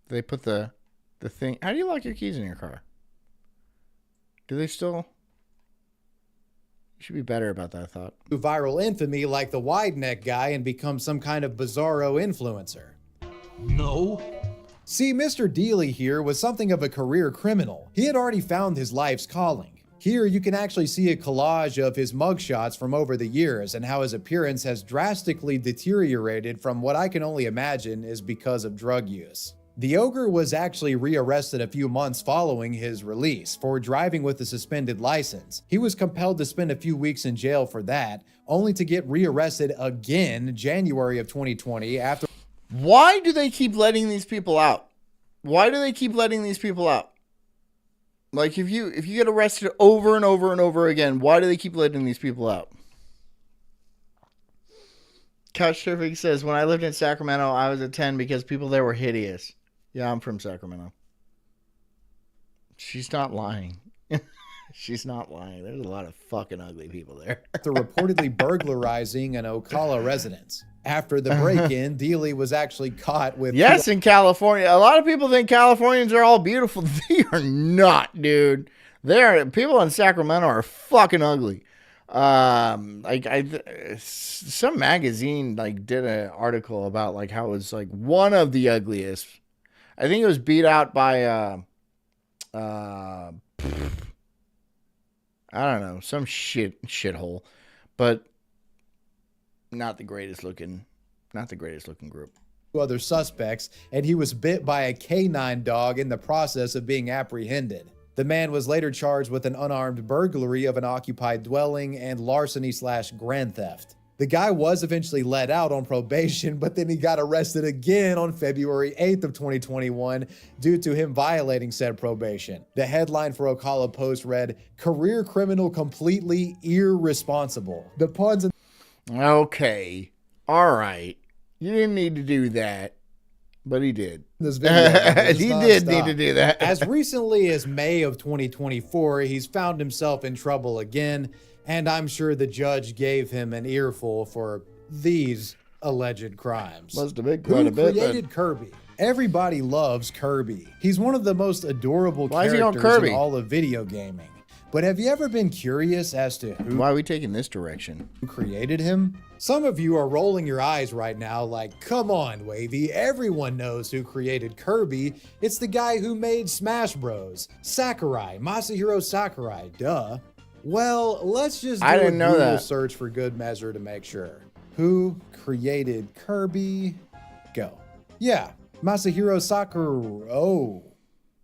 Do they put the thing... How do you lock your keys in your car? Do they still... You should be better about that thought. Viral infamy like the wide neck guy and become some kind of bizarro influencer. No. See, Mr. Dealey here was something of a career criminal. He had already found his life's calling. Here you can actually see a collage of his mugshots from over the years and how his appearance has drastically deteriorated from what I can only imagine is because of drug use. The ogre was actually rearrested a few months following his release for driving with a suspended license. He was compelled to spend a few weeks in jail for that, only to get rearrested again January of 2020 after. Why do they keep letting these people out? Why do they keep letting these people out? Like, if you get arrested over and over and over again, why do they keep letting these people out? Couch Surfing says, when I lived in Sacramento, I was a 10 because people there were hideous. Yeah, I'm from Sacramento. She's not lying. She's not lying. There's a lot of fucking ugly people there. After reportedly burglarizing an Ocala residence. After the break-in, Dealey was actually caught with... Yes, in California. A lot of people think Californians are all beautiful. They are not, dude. People in Sacramento are fucking ugly. Some magazine did an article about how it was one of the ugliest. I think it was beat out by I don't know, some shithole, but not the greatest looking group. Other suspects, and he was bit by a canine dog in the process of being apprehended. The man was later charged with an unarmed burglary of an occupied dwelling and larceny/grand theft. The guy was eventually let out on probation, but then he got arrested again on February 8th of 2021 due to him violating said probation. The headline for Ocala Post read, "Career criminal completely irresponsible." The puns and... Okay. All right. You didn't need to do that, but he did. This video, he did need to do that. As recently as May of 2024, he's found himself in trouble again, and I'm sure the judge gave him an earful for these alleged crimes. Must have been quite a bit. Who created Kirby? Everybody loves Kirby. He's one of the most adorable characters in all of video gaming. But have you ever been curious as to why are we taking this direction? Who created him? Some of you are rolling your eyes right now like, come on, Wavy. Everyone knows who created Kirby. It's the guy who made Smash Bros. Sakurai, Masahiro Sakurai, duh. Well, let's just do a Google search for good measure to make sure. Who created Kirby? Go. Yeah, Masahiro Sakurai. Oh,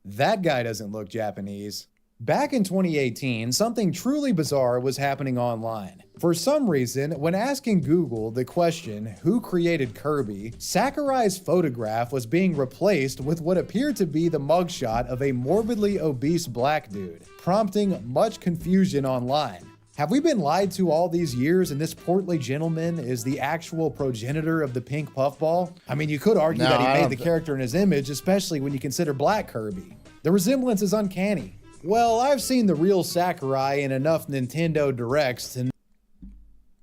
that guy doesn't look Japanese. Back in 2018, something truly bizarre was happening online. For some reason, when asking Google the question, who created Kirby, Sakurai's photograph was being replaced with what appeared to be the mugshot of a morbidly obese black dude, prompting much confusion online. Have we been lied to all these years and this portly gentleman is the actual progenitor of the pink puffball? I mean, you could argue that he made the character in his image, especially when you consider Black Kirby. The resemblance is uncanny. Well, I've seen the real Sakurai in enough Nintendo Directs to...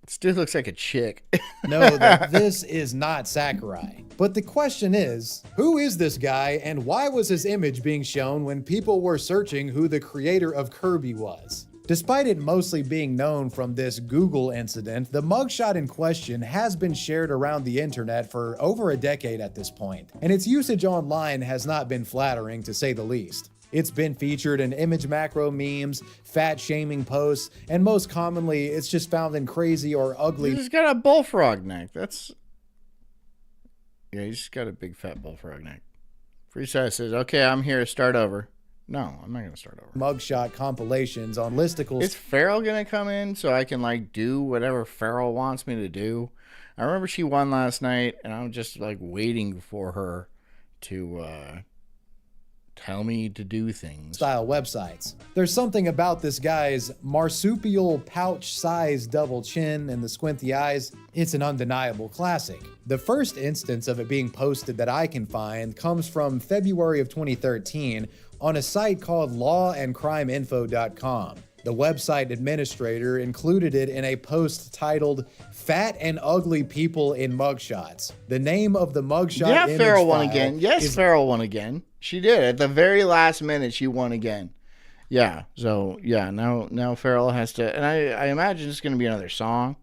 This dude looks like a chick. know that this is not Sakurai. But the question is, who is this guy and why was his image being shown when people were searching who the creator of Kirby was? Despite it mostly being known from this Google incident, the mugshot in question has been shared around the internet for over a decade at this point, and its usage online has not been flattering to say the least. It's been featured in image macro memes, fat shaming posts, and most commonly, it's just found in crazy or ugly... He's got a bullfrog neck. Yeah, he's just got a big fat bullfrog neck. Freesize says, okay, I'm here to start over. No, I'm not going to start over. Mugshot compilations on listicles. Is Farrell going to come in so I can, do whatever Farrell wants me to do? I remember she won last night, and I'm just, waiting for her to... tell me to do things. Style websites. There's something about this guy's marsupial pouch-sized double chin and the squinty eyes. It's an undeniable classic. The first instance of it being posted that I can find comes from February of 2013 on a site called lawandcrimeinfo.com. The website administrator included it in a post titled "Fat and Ugly People in Mugshots." The name of the mugshot image Farrell won again. Yes, Farrell won again. She did. At the very last minute, she won again. Yeah. So yeah, now Farrell has to, and I imagine it's gonna be another song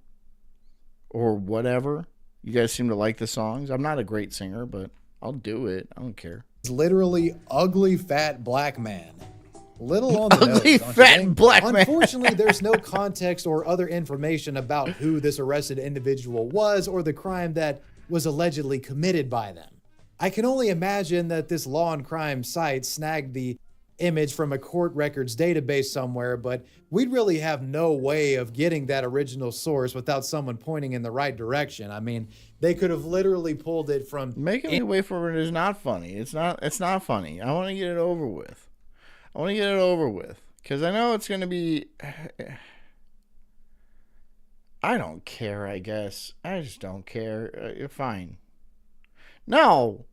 or whatever. You guys seem to like the songs. I'm not a great singer, but I'll do it. I don't care. It's literally ugly fat black man. Little on the Ugly nose, don't you fat think? black man. Unfortunately, there's no context or other information about who this arrested individual was or the crime that was allegedly committed by them. I can only imagine that this law and crime site snagged the image from a court records database somewhere, but we'd really have no way of getting that original source without someone pointing in the right direction. I mean, they could have literally pulled it from... Making me wait for it is not funny. It's not funny. I want to get it over with. Because I know it's going to be... I don't care, I guess. I just don't care. You're fine. No!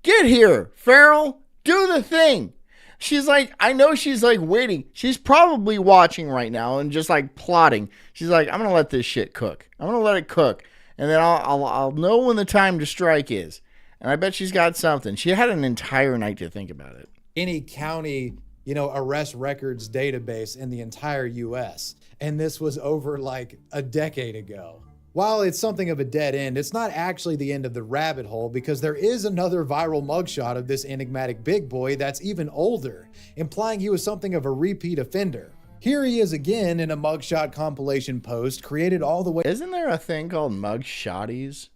Get here, Farrell! Do the thing! She's like, I know she's like waiting. She's probably watching right now and just like plotting. She's like, I'm going to let this shit cook. I'm going to let it cook. And then I'll know when the time to strike is. And I bet she's got something. She had an entire night to think about it. Any county, arrest records database in the entire U.S. And this was over like a decade ago. While it's something of a dead end, it's not actually the end of the rabbit hole because there is another viral mugshot of this enigmatic big boy that's even older, implying he was something of a repeat offender. Here he is again in a mugshot compilation post created all the way... Isn't there a thing called mugshotties?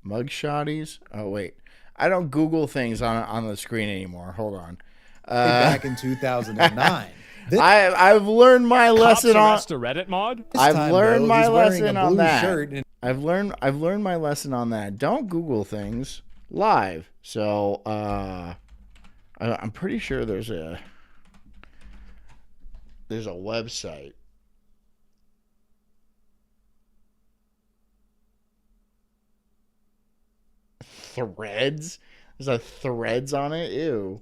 Mugshotties? Oh, wait. I don't Google things on the screen anymore. Hold on. Back in 2009. I've learned my lesson on the Reddit mod. I've learned my lesson on that. I've learned my lesson on that. Don't Google things live. So I'm pretty sure there's a website. Threads? There's a Threads on it? Ew.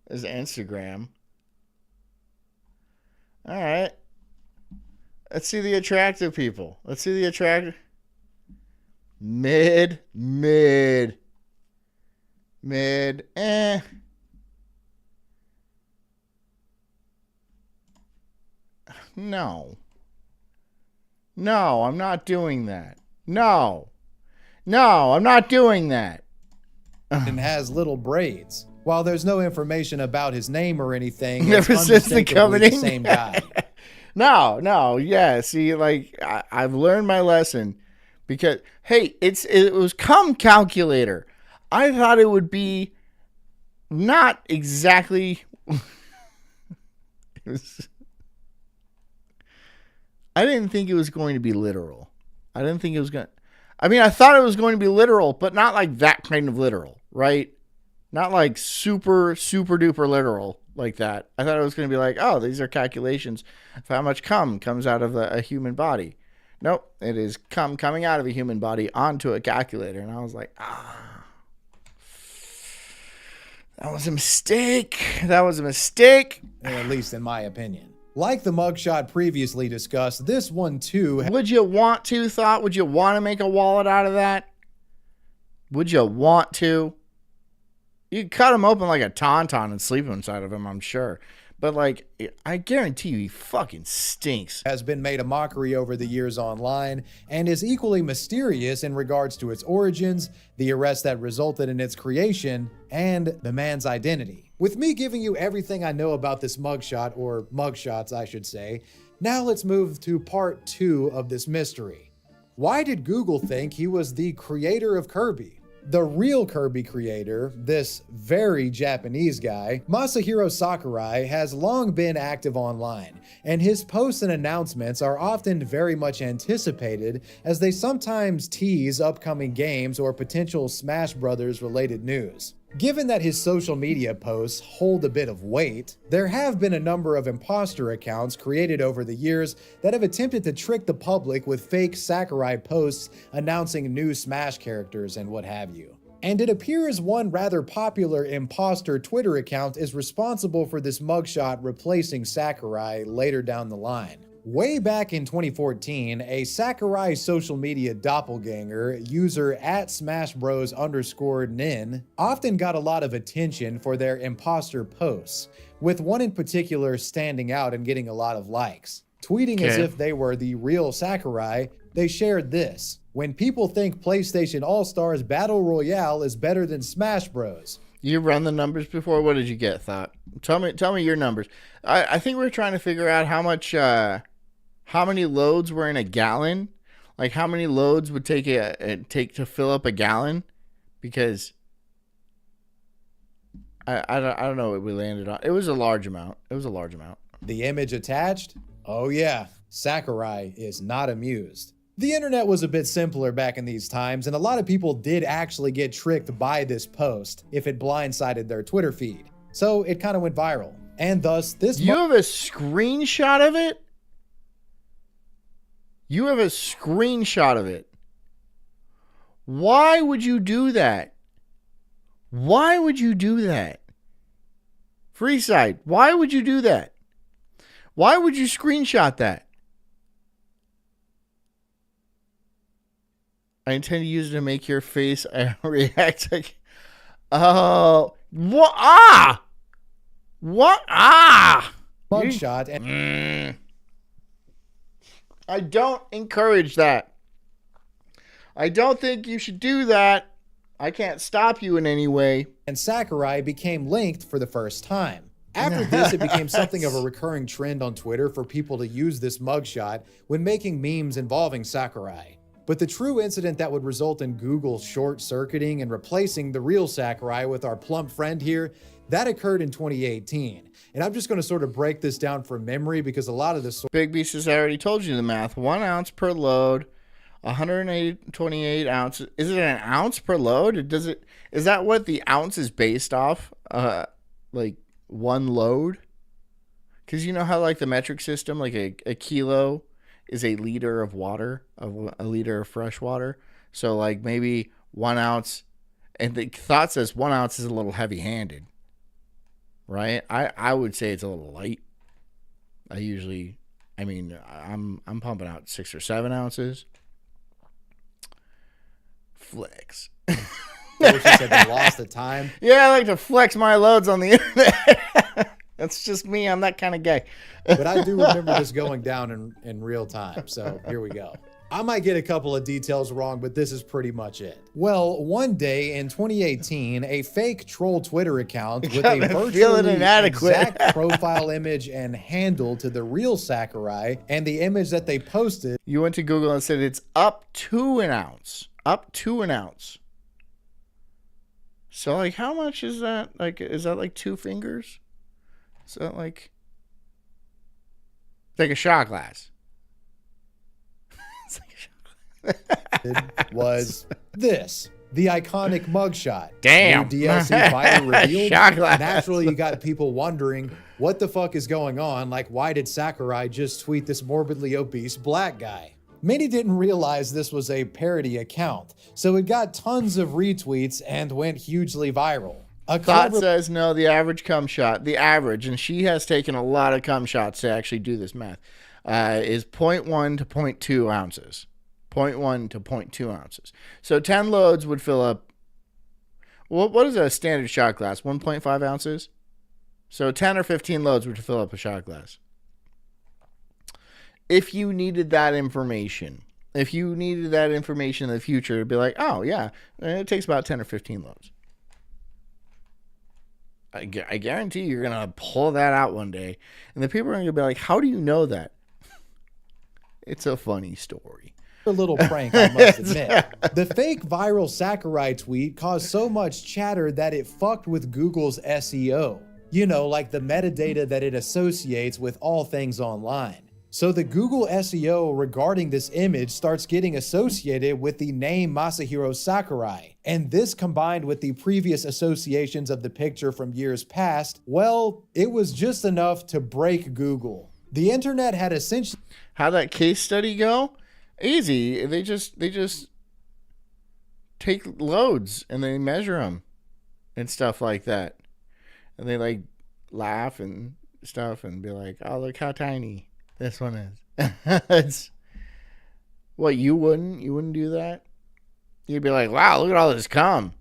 There's Instagram. All right. Let's see the attractive people. Let's see the attractive. Mid. No, I'm not doing that. No, I'm not doing that. And has little braids. While there's no information about his name or anything, Never it's since the unmistakably the same guy. No, yeah. See, like I've learned my lesson because hey, it was cum calculator. I thought it would be not exactly. I didn't think it was going to be literal. I didn't think it was going. I mean, I thought it was going to be literal, but not like that kind of literal, right? Not like super duper literal like that. I thought it was going to be like, oh, these are calculations of how much cum comes out of a human body. Nope, it is cum coming out of a human body onto a calculator. And I was like, that was a mistake. At least in my opinion. Like the mugshot previously discussed, this one too... Would you want to make a wallet out of that? Would you want to? You could cut him open like a tauntaun and sleep inside of him, I'm sure. But, like, I guarantee you he fucking stinks. Has been made a mockery over the years online and is equally mysterious in regards to its origins, the arrest that resulted in its creation, and the man's identity. With me giving you everything I know about this mugshot, or mugshots I should say, now let's move to part 2 of this mystery. Why did Google think he was the creator of Kirby? The real Kirby creator, this very Japanese guy, Masahiro Sakurai, has long been active online, and his posts and announcements are often very much anticipated as they sometimes tease upcoming games or potential Smash Brothers related news. Given that his social media posts hold a bit of weight, there have been a number of imposter accounts created over the years that have attempted to trick the public with fake Sakurai posts announcing new Smash characters and what have you. And it appears one rather popular imposter Twitter account is responsible for this mugshot replacing Sakurai later down the line. Way back in 2014, a Sakurai social media doppelganger, user at SmashBros_nin, often got a lot of attention for their imposter posts, with one in particular standing out and getting a lot of likes. Tweeting as if they were the real Sakurai, they shared this: "When people think PlayStation All-Stars Battle Royale is better than Smash Bros." You run the numbers before? What did you get, Thought? Tell me your numbers. I think we're trying to figure out how much, how many loads were in a gallon. Like how many loads would take to fill up a gallon? Because I don't know what we landed on. It was a large amount. The image attached? Oh yeah, Sakurai is not amused. The internet was a bit simpler back in these times, and a lot of people did actually get tricked by this post if it blindsided their Twitter feed. So it kind of went viral. And thus, this... You have a screenshot of it? You have a screenshot of it. Why would you do that? Why would you do that? Freeside, why would you do that? Why would you screenshot that? I intend to use it to make your face react like... Oh... What? Ah! What? Ah! Mugshot and... I don't encourage that. I don't think you should do that. I can't stop you in any way. And Sakurai became linked for the first time. After this, it became something of a recurring trend on Twitter for people to use this mugshot when making memes involving Sakurai. But the true incident that would result in Google short-circuiting and replacing the real Sakurai with our plump friend here, that occurred in 2018. And I'm just going to sort of break this down from memory because a lot of this... Big Beast has already told you the math. 1 ounce per load, 128 ounces. Is it an ounce per load? Is that what the ounce is based off? Like one load? Because you know how like the metric system, like a kilo is a liter of water, of a liter of fresh water. So like maybe 1 ounce, and the thought says 1 ounce is a little heavy-handed, right? I would say it's a little light. I'm pumping out 6 or 7 ounces. Flex. She said they lost the time. Yeah, I like to flex my loads on the internet. That's just me. I'm that kind of guy. But I do remember this going down in real time. So here we go. I might get a couple of details wrong, but this is pretty much it. Well, one day in 2018, a fake troll Twitter account with a virtually exact profile image and handle to the real Sakurai and the image that they posted. You went to Google and said it's up to an ounce. Up to an ounce. So like how much is that? Like is that like 2 fingers? So like it's like a shot glass. It's like a shot glass. It was this. The iconic mugshot. Damn. New DLC finally revealed. Shot glass. Naturally, you got people wondering what the fuck is going on. Like, why did Sakurai just tweet this morbidly obese black guy? Many didn't realize this was a parody account, so it got tons of retweets and went hugely viral. Thought says no, the average cum shot, the average, and she has taken a lot of cum shots to actually do this math, is 0.1 to 0.2 ounces. 0.1 to 0.2 ounces. So 10 loads would fill up, what is a standard shot glass? 1.5 ounces? So 10 or 15 loads would fill up a shot glass. If you needed that information, in the future, it'd be like, oh yeah, it takes about 10 or 15 loads. I guarantee you're going to pull that out one day. And the people are going to be like, how do you know that? It's a funny story. A little prank, I must admit. The fake viral Sakurai tweet caused so much chatter that it fucked with Google's SEO. You know, like the metadata that it associates with all things online. So the Google SEO regarding this image starts getting associated with the name Masahiro Sakurai. And this combined with the previous associations of the picture from years past, well, it was just enough to break Google. The internet had essentially... How'd that case study go? Easy. They just take loads and they measure them and stuff like that. And they like laugh and stuff and be like, oh, look how tiny this one is. It's, what, you wouldn't do that? You'd be like, wow, look at all this cum.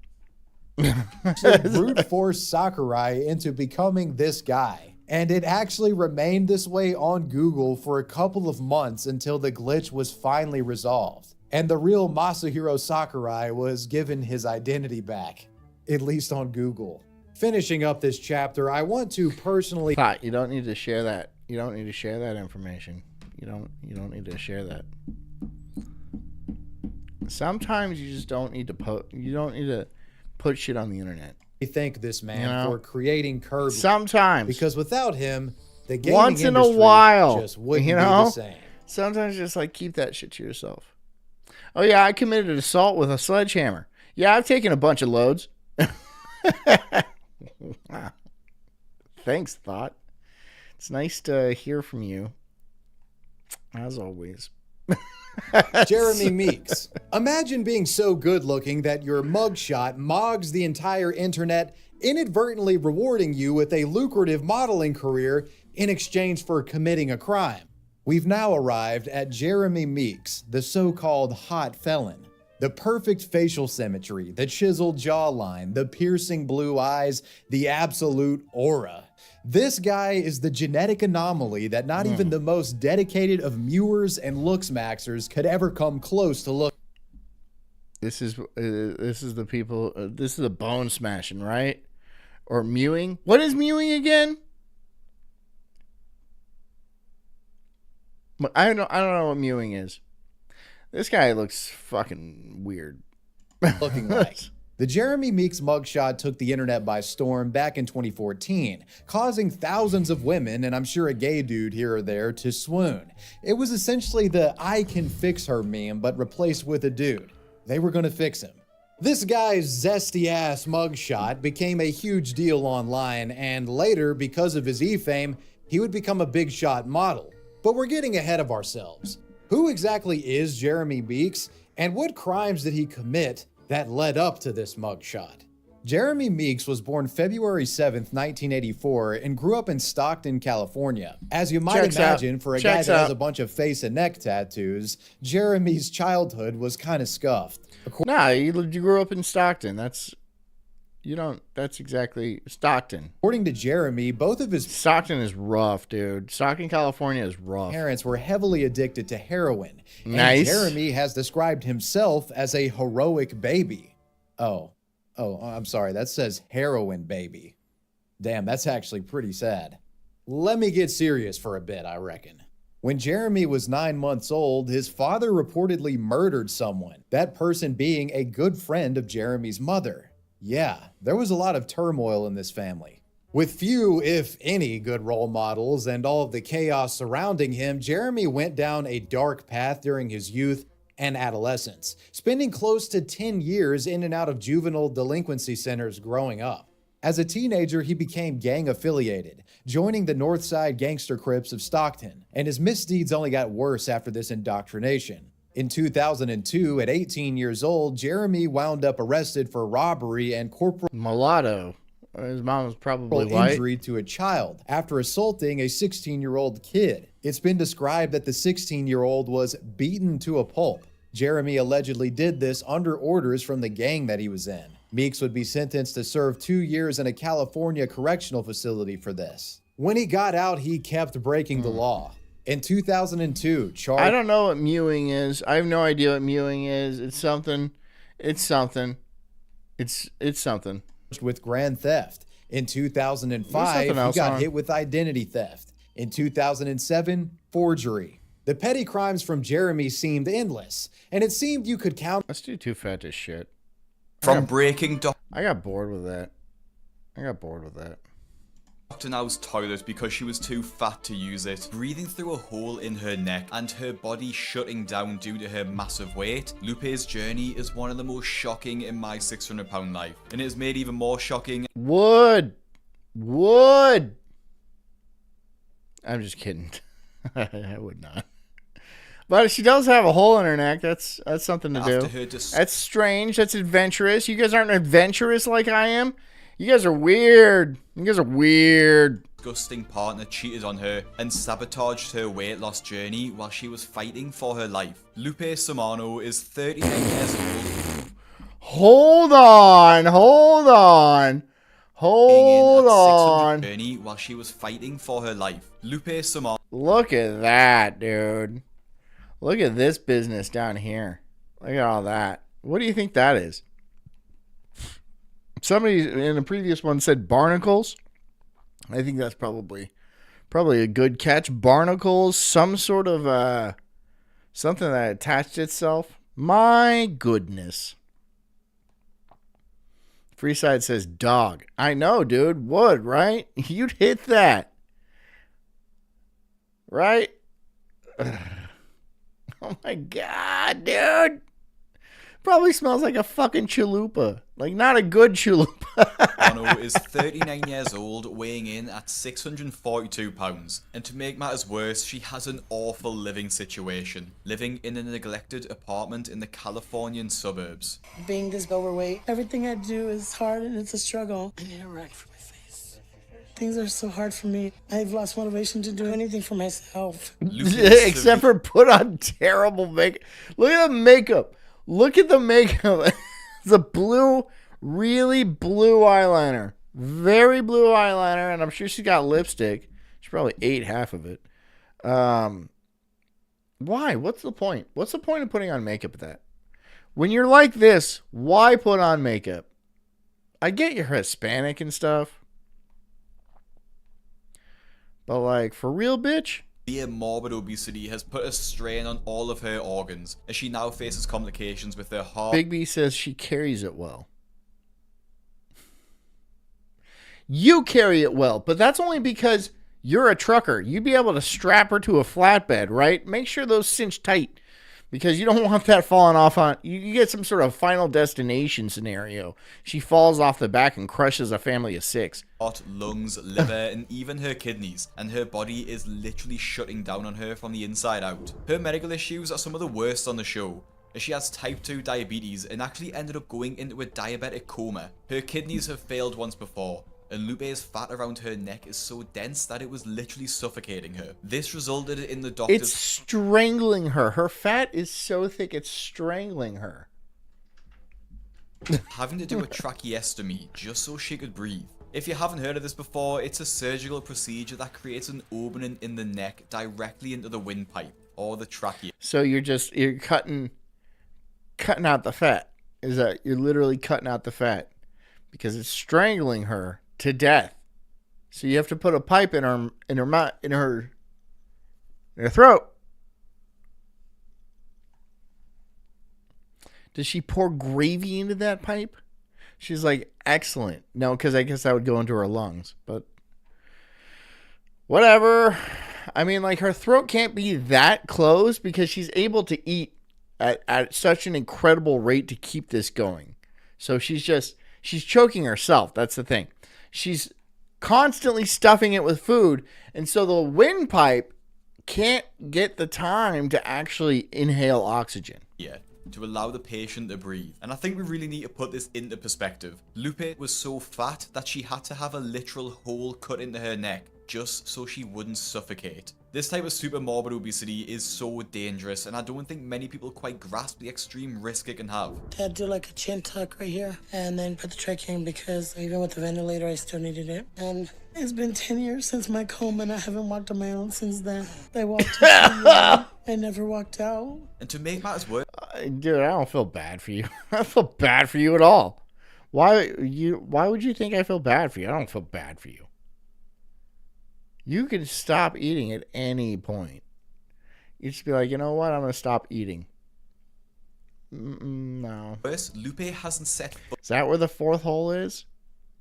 Brute force Sakurai into becoming this guy. And it actually remained this way on Google for a couple of months until the glitch was finally resolved. And the real Masahiro Sakurai was given his identity back, at least on Google. Finishing up this chapter, I want to personally... You don't need to share that. You don't need to share that information. You don't need to share that. Sometimes you just don't need to you don't need to put shit on the internet. Thank this man for creating Kirby. Sometimes. Because without him, the gaming once in a industry while, just wouldn't be the same. Sometimes just like keep that shit to yourself. Oh yeah, I committed assault with a sledgehammer. Yeah, I've taken a bunch of loads. Wow. Thanks, Thought. It's nice to hear from you. As always. Jeremy Meeks. Imagine being so good looking that your mugshot mogs the entire internet, inadvertently rewarding you with a lucrative modeling career in exchange for committing a crime. We've now arrived at Jeremy Meeks, the so-called hot felon. The perfect facial symmetry, the chiseled jawline, the piercing blue eyes, the absolute aura. This guy is the genetic anomaly that not even the most dedicated of mewers and looks maxers could ever come close to look. This is the people. This is the bone smashing, right? Or mewing. What is mewing again? I don't know what mewing is. This guy looks fucking weird. Looking like. The Jeremy Meeks mugshot took the internet by storm back in 2014, causing thousands of women, and I'm sure a gay dude here or there, to swoon. It was essentially the I can fix her meme, but replaced with a dude. They were gonna fix him. This guy's zesty-ass mugshot became a huge deal online, and later, because of his E-fame, he would become a big shot model. But we're getting ahead of ourselves. Who exactly is Jeremy Meeks, and what crimes did he commit that led up to this mugshot? Jeremy Meeks was born February 7th, 1984, and grew up in Stockton, California. As you might imagine, for a guy that has a bunch of face and neck tattoos, Jeremy's childhood was kind of scuffed. Nah, you grew up in Stockton. That's exactly Stockton. According to Jeremy, both of his... Stockton is rough, dude. Stockton, California is rough. Parents were heavily addicted to heroin. Nice. And Jeremy has described himself as a heroic baby. Oh, I'm sorry. That says heroin baby. Damn, that's actually pretty sad. Let me get serious for a bit, I reckon. When Jeremy was 9 months old, his father reportedly murdered someone, that person being a good friend of Jeremy's mother. Yeah, there was a lot of turmoil in this family. With few, if any, good role models and all of the chaos surrounding him, Jeremy went down a dark path during his youth and adolescence, spending close to 10 years in and out of juvenile delinquency centers growing up. As a teenager, he became gang-affiliated, joining the Northside Gangster Crips of Stockton, and his misdeeds only got worse after this indoctrination. In 2002, at 18 years old, Jeremy wound up arrested for robbery and corporal mulatto. His mom was probably white. Injury to a child after assaulting a 16-year-old kid. It's been described that the 16-year-old was beaten to a pulp. Jeremy allegedly did this under orders from the gang that he was in. Meeks would be sentenced to serve 2 years in a California correctional facility for this. When he got out, he kept breaking the law. In 2002, I don't know what mewing is. I have no idea what mewing is. It's something. It's something. It's something. With grand theft. In 2005, he got hit with identity theft. In 2007, forgery. The petty crimes from Jeremy seemed endless, and it seemed you could count. Let's do Too Fat to Shit. From breaking I got bored with that. Dr. Now's toilet because she was too fat to use it, breathing through a hole in her neck and her body shutting down due to her massive weight. Lupe's journey is one of the most shocking in my 600-pound life, and it is made even more shocking. Would. I'm just kidding. I would not. But she does have a hole in her neck. That's something to do. That's strange. That's adventurous. You guys aren't adventurous like I am. You guys are weird. disgusting partner cheated on her and sabotaged her weight loss journey while she was fighting for her life. Lupe Samano is 39 years old. Hold on. Journey while she was fighting for her life. Lupe Samano. Look at that, dude. Look at this business down here. Look at all that. What do you think that is? Somebody in a previous one said barnacles. I think that's probably a good catch. Barnacles, some sort of something that attached itself. My goodness. Freeside says dog. I know, dude. Would, right? You'd hit that. Right? Oh my god, dude. Probably smells like a fucking chalupa. Like, not a good chalupa. Bono is 39 years old, weighing in at 642 pounds. And to make matters worse, she has an awful living situation. Living in a neglected apartment in the Californian suburbs. Being this overweight, everything I do is hard and it's a struggle. I need a rag for my face. Things are so hard for me. I've lost motivation to do anything for myself. Except for put on terrible makeup. Look at the makeup. Look at the makeup. It's a blue, really blue eyeliner. Very blue eyeliner, and I'm sure she's got lipstick. She probably ate half of it. Why? What's the point? What's the point of putting on makeup at that? When you're like this, why put on makeup? I get you're Hispanic and stuff. But like, for real, bitch? Severe morbid obesity has put a strain on all of her organs, as she now faces complications with her heart. Big B says she carries it well. You carry it well, but that's only because you're a trucker. You'd be able to strap her to a flatbed, right? Make sure those cinch tight, because you don't want that falling off on... You get some sort of Final Destination scenario. She falls off the back and crushes a family of 6. Heart, lungs, liver, and even her kidneys, and her body is literally shutting down on her from the inside out. Her medical issues are some of the worst on the show, as she has type 2 diabetes and actually ended up going into a diabetic coma. Her kidneys have failed once before, and Lupe's fat around her neck is so dense that it was literally suffocating her. This resulted in the doctors... It's strangling her. Her fat is so thick, it's strangling her. having to do a tracheostomy just so she could breathe. If you haven't heard of this before, it's a surgical procedure that creates an opening in the neck directly into the windpipe, or the trachea. So you're cutting out the fat. You're literally cutting out the fat because it's strangling her to death. So you have to put a pipe in her throat. Does she pour gravy into that pipe? She's like, excellent. No, because I guess that would go into her lungs. But whatever. I mean, like, her throat can't be that closed because she's able to eat at such an incredible rate to keep this going. So she's choking herself. That's the thing. She's constantly stuffing it with food. And so the windpipe can't get the time to actually inhale oxygen. Yeah, to allow the patient to breathe. And I think we really need to put this into perspective. Lupe was so fat that she had to have a literal hole cut into her neck just so she wouldn't suffocate. This type of super morbid obesity is so dangerous, and I don't think many people quite grasp the extreme risk it can have. Dad, do like a chin tuck right here, and then put the trach in, because even with the ventilator, I still needed it. And it's been 10 years since my coma, and I haven't walked on my own since then. I walked I never walked out. And to make matters worse... Dude, I don't feel bad for you. I don't feel bad for you at all. Why would you think I feel bad for you? I don't feel bad for you. You can stop eating at any point. You just be like, you know what? I'm going to stop eating. No. First, Lupe hasn't set... Is that where the fourth hole is?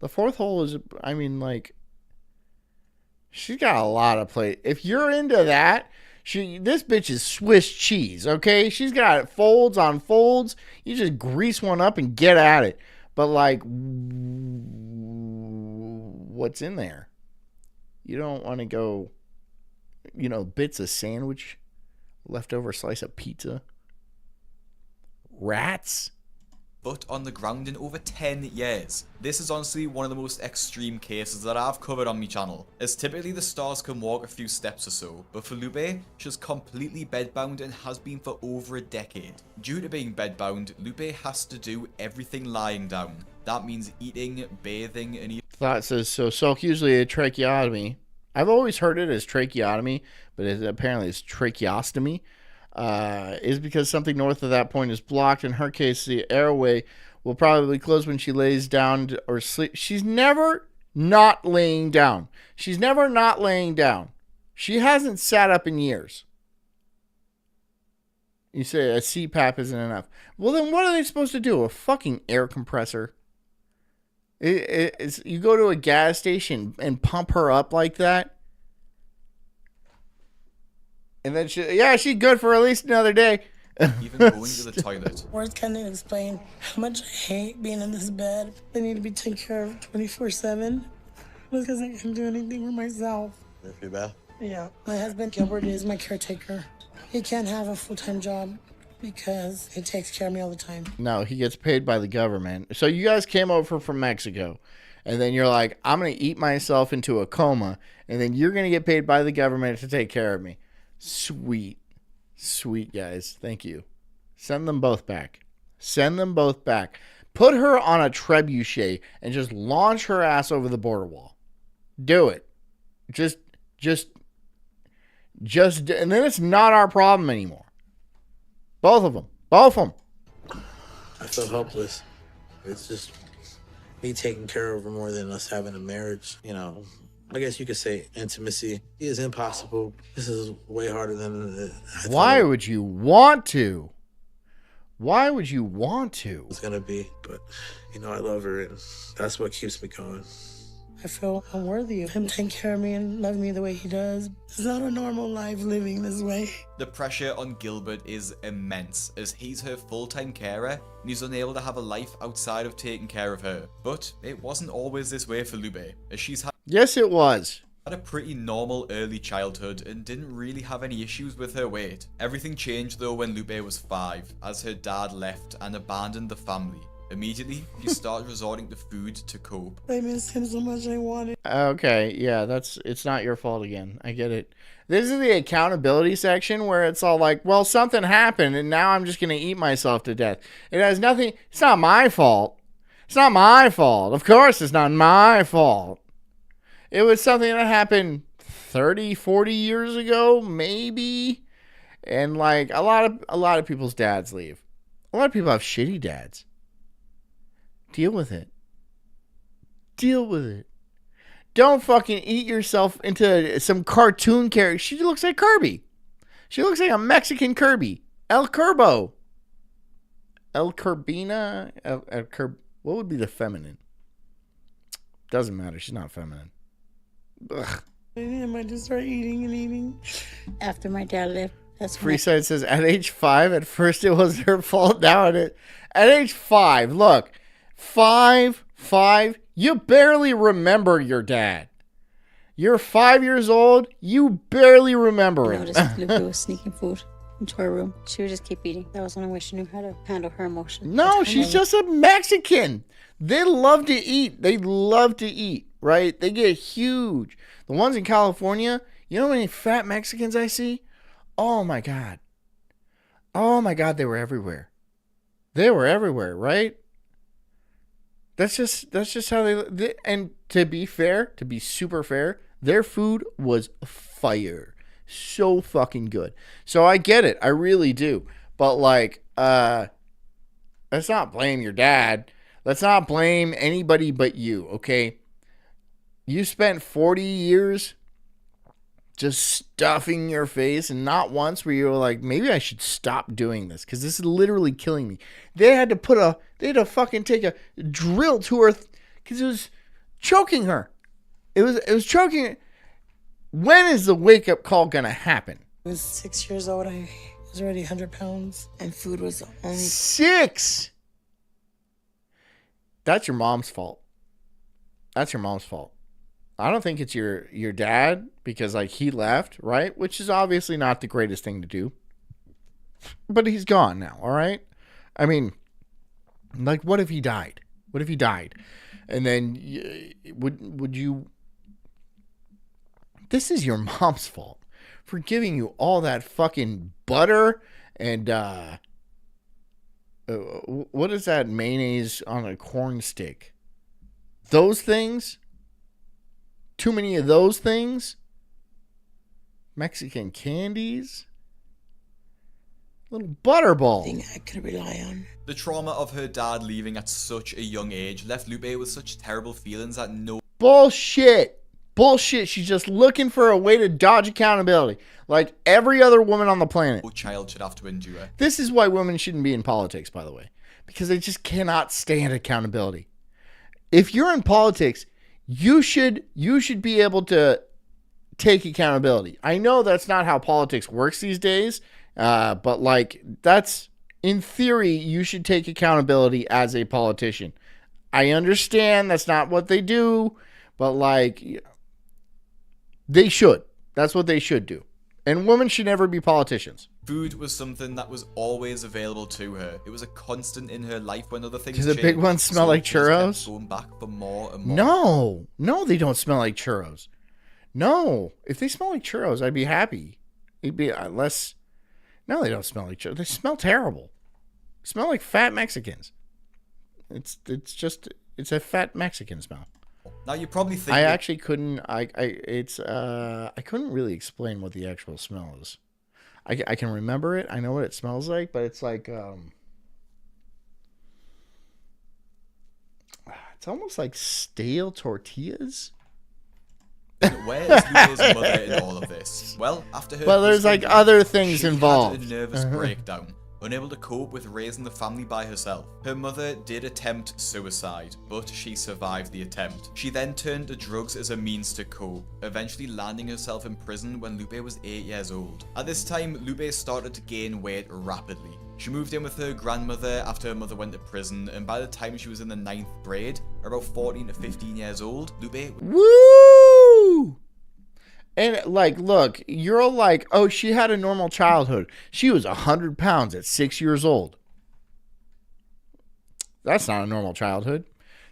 The fourth hole is, I mean, like... She's got a lot of play. If you're into that, this bitch is Swiss cheese, okay? She's got folds on folds. You just grease one up and get at it. But, like, what's in there? You don't want to go, bits of sandwich, leftover slice of pizza, rats. foot on the ground in over 10 years. This is honestly one of the most extreme cases that I've covered on my channel, as typically the stars can walk a few steps or so, but for Lupe, she's completely bedbound and has been for over a decade. Due to being bedbound, Lupe has to do everything lying down. That means eating, bathing, and Thought says, so Sulk, usually a tracheotomy. I've always heard it as tracheotomy, but apparently it's tracheostomy. Is because something north of that point is blocked. In her case, the airway will probably close when she lays down or sleep. She's never not laying down. She's never not laying down. She hasn't sat up in years. You say a CPAP isn't enough. Well, then what are they supposed to do? A fucking air compressor? You go to a gas station and pump her up like that? And then she's good for at least another day. even going to the toilet. Words can't even explain how much I hate being in this bed. I need to be taken care of 24/7 because I can't do anything for myself. You feel bad? Yeah. My husband, Gilbert, is my caretaker. He can't have a full-time job because he takes care of me all the time. No, he gets paid by the government. So you guys came over from Mexico, and then you're like, I'm going to eat myself into a coma, and then you're going to get paid by the government to take care of me. Sweet. Sweet, guys. Thank you. Send them both back. Send them both back. Put her on a trebuchet and just launch her ass over the border wall. Do it. Just, and then it's not our problem anymore. Both of them. Both of them. I feel helpless. It's just me taking care of her more than us having a marriage, you know. I guess you could say intimacy is impossible. This is way harder than I thought. Why would you want to? Why would you want to? It's gonna be, but you know I love her, and that's what keeps me going. I feel unworthy of him taking care of me and loving me the way he does. It's not a normal life living this way. The pressure on Gilbert is immense, as he's her full-time carer and he's unable to have a life outside of taking care of her. But it wasn't always this way for Lupe, as she's had Yes, it was. Had a pretty normal early childhood and didn't really have any issues with her weight. Everything changed though when Lupe was 5, as her dad left and abandoned the family. Immediately, she started resorting to food to cope. I miss him so much. I want it. Okay, yeah, it's not your fault again. I get it. This is the accountability section where it's all like, well, something happened and now I'm just going to eat myself to death. It has nothing. It's not my fault. It's not my fault. Of course it's not my fault. It was something that happened 30, 40 years ago, maybe. And like a lot of people's dads leave. A lot of people have shitty dads. Deal with it. Deal with it. Don't fucking eat yourself into some cartoon character. She looks like Kirby. She looks like a Mexican Kirby. El Curbo. El Curbina? What would be the feminine? Doesn't matter. She's not feminine. Ugh. I might just start eating and eating. After my dad left, that's when Freeside says, at age 5, at first it was her fault. Now at age 5, look. 5, you barely remember your dad. You're 5 years old, you barely remember I him. noticed Lupe was sneaking food into her room. She would just keep eating. That was the only way she knew how to handle her emotions. No, she's just a Mexican. They love to eat. They love to eat, right? They get huge. The ones in California, you know how many fat Mexicans I see? Oh my God. Oh my God, they were everywhere. They were everywhere, right? That's just how they, and to be fair, to be super fair, their food was fire. So fucking good. So I get it. I really do. But like, let's not blame your dad. Let's not blame anybody but you, okay? You spent 40 years just stuffing your face, and not once where you were like, maybe I should stop doing this because this is literally killing me. They had to fucking take a drill to her because it was choking her. It was choking her. When is the wake up call gonna happen? I was 6 years old. I was already 100 pounds, and food was only 6. That's your mom's fault. That's your mom's fault. I don't think it's your dad because like he left, right? Which is obviously not the greatest thing to do. But he's gone now, all right? I mean, Like, what if he died? What if he died? And then would you... This is your mom's fault for giving you all that fucking butter and what is that mayonnaise on a corn stick? Those things? Too many of those things? Mexican candies? Little butterball. Thing I could rely on. The trauma of her dad leaving at such a young age left Lupe with such terrible feelings that no Bullshit. Bullshit. She's just looking for a way to dodge accountability. Like every other woman on the planet. child should have to endure. This is why women shouldn't be in politics, by the way. Because they just cannot stand accountability. If you're in politics, you should be able to take accountability. I know that's not how politics works these days. But like, that's, in theory, you should take accountability as a politician. I understand that's not what they do, but like, they should. That's what they should do. And women should never be politicians. Food was something that was always available to her. It was a constant in her life when other things Does the changed. big ones smell like She just kept churros? going back for more and more. No, they don't smell like churros. No, if they smell like churros, I'd be happy. It'd be less. No, they don't smell like churros. They smell terrible. They smell like fat Mexicans. It's a fat Mexican smell. Now you probably think I actually couldn't. I couldn't really explain what the actual smell is. I can remember it. I know what it smells like, but it's like it's almost like stale tortillas. Where is Lupe's mother in all of this? Well, after her... Well, there's like other things involved. Had a nervous breakdown, unable to cope with raising the family by herself. Her mother did attempt suicide, but she survived the attempt. She then turned to drugs as a means to cope, eventually landing herself in prison when Lupe was 8 years old. At this time, Lupe started to gain weight rapidly. She moved in with her grandmother after her mother went to prison, and by the time she was in the 9th grade, about 14 to 15 years old, Lupe... Woo! And like, look, you're all like, oh, she had a normal childhood. She was 100 pounds at 6 years old. That's not a normal childhood.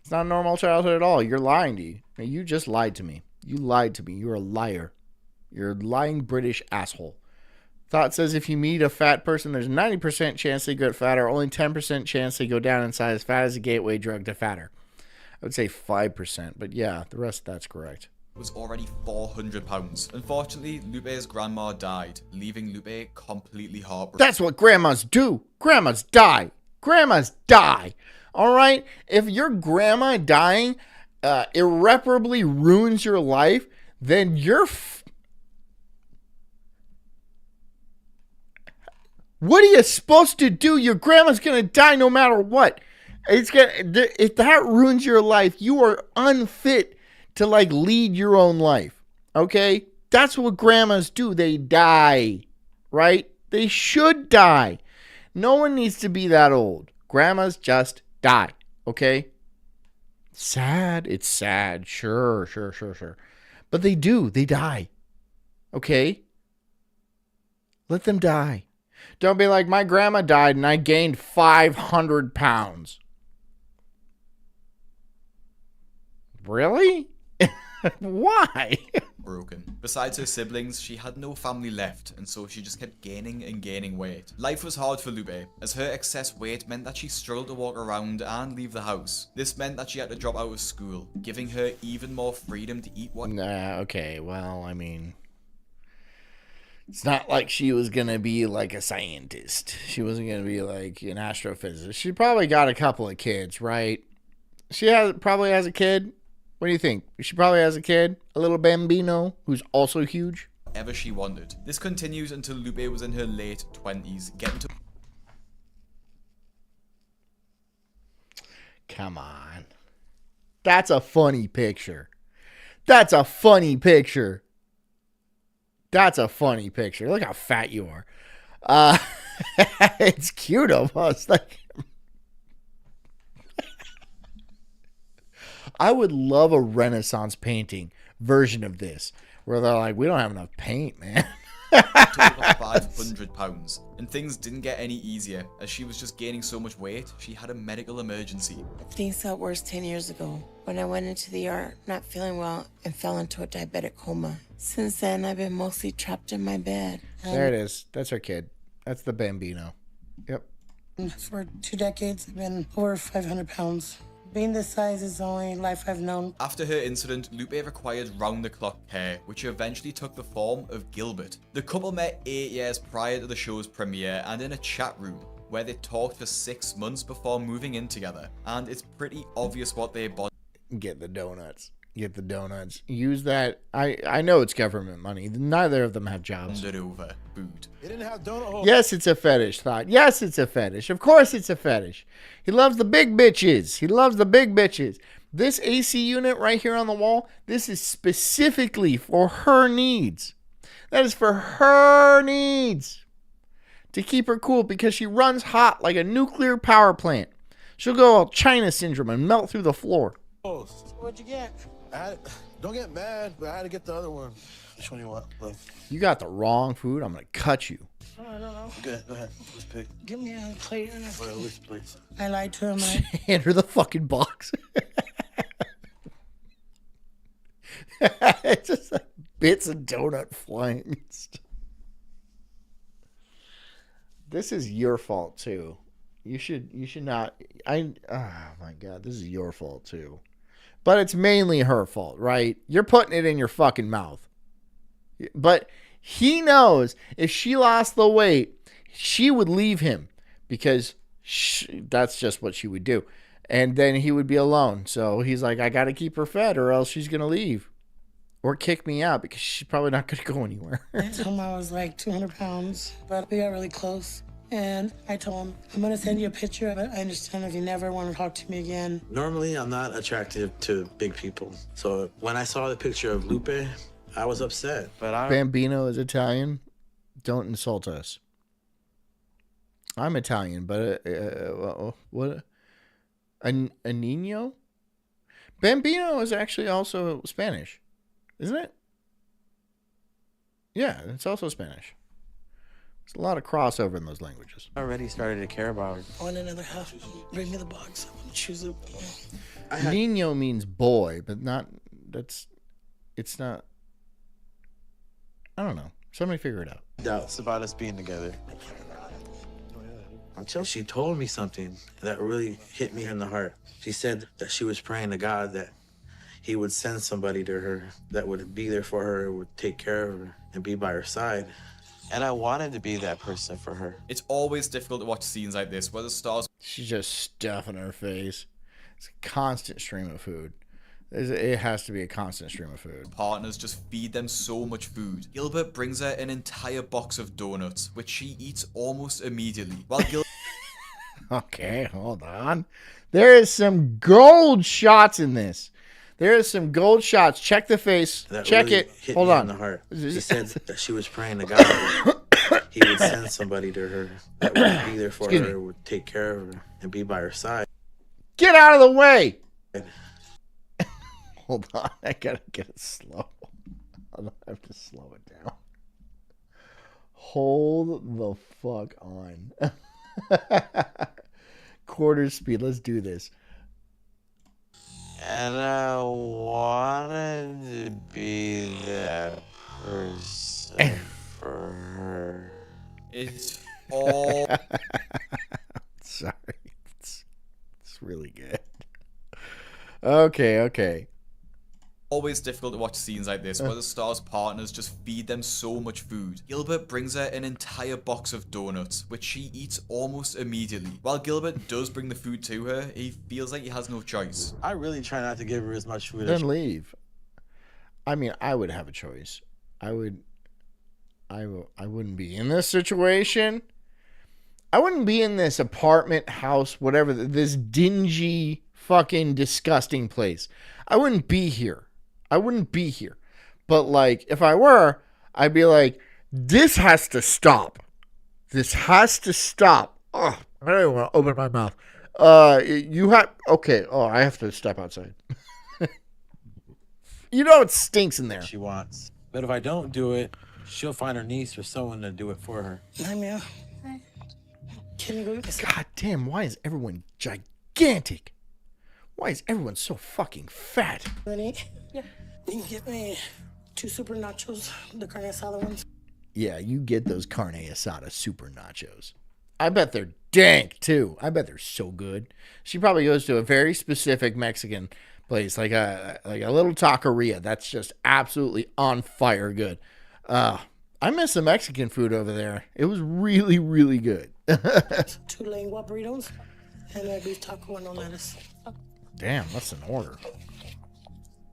It's not a normal childhood at all. You're lying to you. You just lied to me. You lied to me. You're a liar. You're a lying British asshole. Thought says if you meet a fat person, there's 90% chance they get fatter, only 10% chance they go down in size. Fat is a gateway drug to fatter. I would say 5%, but yeah, the rest of that's correct. Was already 400 pounds. Unfortunately, Lupe's grandma died, leaving Lupe completely heartbroken. That's what grandmas do. Grandmas die. Grandmas die. All right? If your grandma dying irreparably ruins your life, then you're... What are you supposed to do? Your grandma's going to die no matter what. If that ruins your life, you are unfit to like lead your own life. Okay? That's what grandmas do. They die. Right? They should die. No one needs to be that old. Grandmas just die. Okay? Sad. It's sad. Sure. But they do. They die. Okay? Let them die. Don't be like, my grandma died and I gained 500 pounds. Really? Why? Broken. Besides her siblings, she had no family left, and so she just kept gaining and gaining weight. Life was hard for Lupe, as her excess weight meant that she struggled to walk around and leave the house. This meant that she had to drop out of school, giving her even more freedom to eat what... Okay, well, I mean... It's not like she was going to be like a scientist. She wasn't going to be like an astrophysicist. She probably got a couple of kids, right? She probably has a kid. What do you think? She probably has a kid, a little bambino, who's also huge. Whatever she wanted. This continues until Lupe was in her late 20s, getting to... Come on. That's a funny picture. That's a funny picture. That's a funny picture. Look how fat you are. It's cute almost. Like, I would love a Renaissance painting version of this where they're like, we don't have enough paint, man. over 500 pounds. And things didn't get any easier, as she was just gaining so much weight, she had a medical emergency. Things got worse 10 years ago when I went into the ER not feeling well and fell into a diabetic coma. Since then, I've been mostly trapped in my bed. There it is. That's our kid. That's the Bambino. Yep. For 2 decades, I've been over 500 pounds. Being this size is the only life I've known. After her incident, Lupe required round-the-clock care, which eventually took the form of Gilbert. The couple met 8 years prior to the show's premiere and in a chat room, where they talked for 6 months before moving in together. And it's pretty obvious what they bought. Get the donuts. Get the donuts. Use that. I know it's government money. Neither of them have jobs. Over food. They didn't have donut holes. Yes, it's a fetish, Thought. Yes, it's a fetish. Of course it's a fetish. He loves the big bitches. He loves the big bitches. This AC unit right here on the wall, this is specifically for her needs. That is for her needs. To keep her cool because she runs hot like a nuclear power plant. She'll go all China syndrome and melt through the floor. What'd you get? Don't get mad, but I had to get the other one. Which one do you want, love? You got the wrong food. I'm going to cut you. Oh, I don't know. Go ahead. Let's pick. Give me a plate. Which place? I lied to him. Hand her the fucking box. It's just like bits of donut flying. This is your fault too. You should not. Oh my God, this is your fault too. But it's mainly her fault, right? You're putting it in your fucking mouth. But he knows if she lost the weight, she would leave him because that's just what she would do. And then he would be alone. So he's like, I got to keep her fed or else she's going to leave. Or kick me out because she's probably not going to go anywhere. I told him I was like 200 pounds, but we got really close. And I told him, I'm going to send you a picture of it. I understand if you never want to talk to me again. Normally, I'm not attracted to big people. So when I saw the picture of Lupe, I was upset. But Bambino is Italian. Don't insult us. I'm Italian, but what? A Nino? Bambino is actually also Spanish, isn't it? Yeah, it's also Spanish. There's a lot of crossover in those languages. I already started to care about her. I want another half. Bring me the box. I'm going to choose it. Nino means boy, but it's not. I don't know. Somebody figure it out. Doubts about us being together. Until she told me something that really hit me in the heart. She said that she was praying to God that he would send somebody to her that would be there for her, would take care of her, and be by her side. And I wanted to be that person for her. It's always difficult to watch scenes like this where the stars... She's just stuffing her face. It's a constant stream of food. It has to be a constant stream of food. Partners just feed them so much food. Gilbert brings her an entire box of donuts, which she eats almost immediately. While Gilbert... Okay, hold on. There is some gold shots in this. There is some gold shots. Check the face. That Check really it. hit Hold me on. in the heart. She said that she was praying to God that he would send somebody to her that would be there for Excuse her, me. would take care of her, and be by her side. Get out of the way. Hold on. I gotta get it slow. I have to slow it down. Hold the fuck on. Quarter speed. Let's do this. And I wanted to be that person for her. It's all... Sorry. It's really good. Okay. Always difficult to watch scenes like this where the stars' partners just feed them so much food. Gilbert brings her an entire box of donuts, which she eats almost immediately. While Gilbert does bring the food to her, he feels like he has no choice. I really try not to give her as much food. Then leave. I mean, I would have a choice. I wouldn't be in this situation. I wouldn't be in this apartment, house, whatever, this dingy, fucking disgusting place. I wouldn't be here. But like, if I were, I'd be like, this has to stop. This has to stop. Oh, I don't even want to open my mouth. Okay. Oh, I have to step outside. You know it stinks in there. She wants. But if I don't do it, she'll find her niece or someone to do it for her. Hi, Mia. Can you go get some? God damn, why is everyone gigantic? Why is everyone so fucking fat? Ready? Yeah. You can get me 2 super nachos, the carne asada ones. Yeah, you get those carne asada super nachos. I bet they're dank too. I bet they're so good. She probably goes to a very specific Mexican place, like a little taqueria that's just absolutely on fire good. I miss the Mexican food over there. It was really, really good. 2 lengua burritos and a beef taco and no lettuce. Damn, that's an order.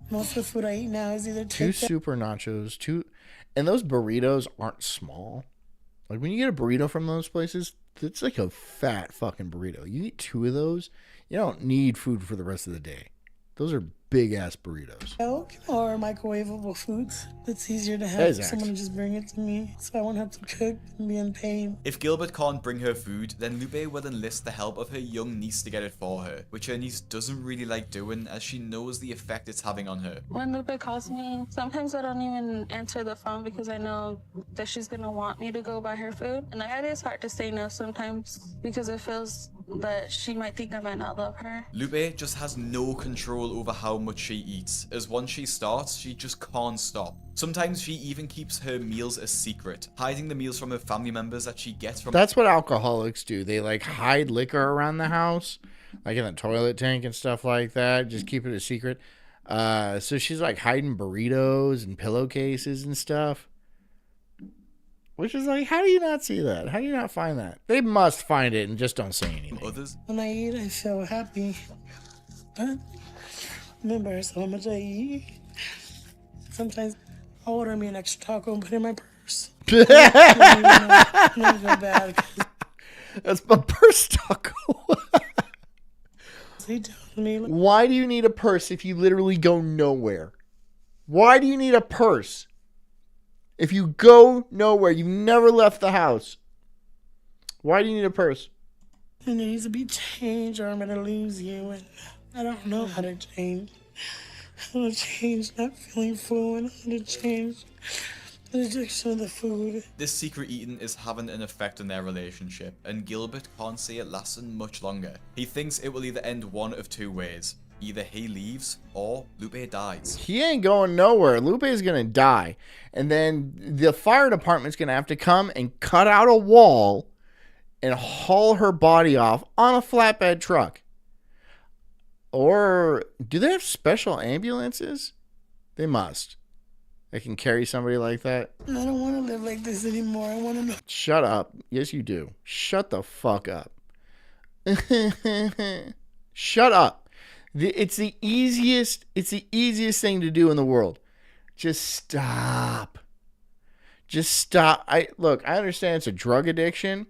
Most of the food I eat now is either 2 super nachos, and those burritos aren't small. Like when you get a burrito from those places, it's like a fat fucking burrito. You eat 2 of those, you don't need food for the rest of the day. Those are big ass burritos. Milk or microwavable foods. It's easier to have Exactly. someone just bring it to me, so I won't have to cook and be in pain. If Gilbert can't bring her food, then Lupe will enlist the help of her young niece to get it for her, which her niece doesn't really like doing as she knows the effect it's having on her. When Lupe calls me, sometimes I don't even answer the phone because I know that she's gonna want me to go buy her food. And it is hard to say no sometimes because it feels that she might think I might not love her. Lupe just has no control over how much she eats, as once she starts, she just can't stop. Sometimes she even keeps her meals a secret, hiding the meals from her family members that she gets from— That's what alcoholics do. They like hide liquor around the house, like in the toilet tank and stuff like that. Just keep it a secret. So she's like hiding burritos and pillowcases and stuff. Which is like, how do you not see that? How do you not find that? They must find it and just don't say anything. Others? When I eat, I feel happy. But I'm embarrassed how much I eat. Sometimes I'll order me an extra taco and put it in my purse. I feel bad. That's my purse taco. They tell me, Why do you need a purse if you literally go nowhere? Why do you need a purse? If you go nowhere, you've never left the house. Why do you need a purse? and it needs to be changed or I'm going to lose you. And I don't know how to change. How to change not feeling full and how to change the addiction of the food. This secret eating is having an effect on their relationship, and Gilbert can't see it lasting much longer. He thinks it will either end one of two ways. Either he leaves or Lupe dies. He ain't going nowhere. Lupe's gonna die. And then the fire department's gonna have to come and cut out a wall and haul her body off on a flatbed truck. Or do they have special ambulances? They must. They can carry somebody like that. I don't want to live like this anymore. I want to know. Shut up. Yes, you do. Shut the fuck up. Shut up. It's the easiest thing to do in the world. Just stop. Just stop. I understand it's a drug addiction,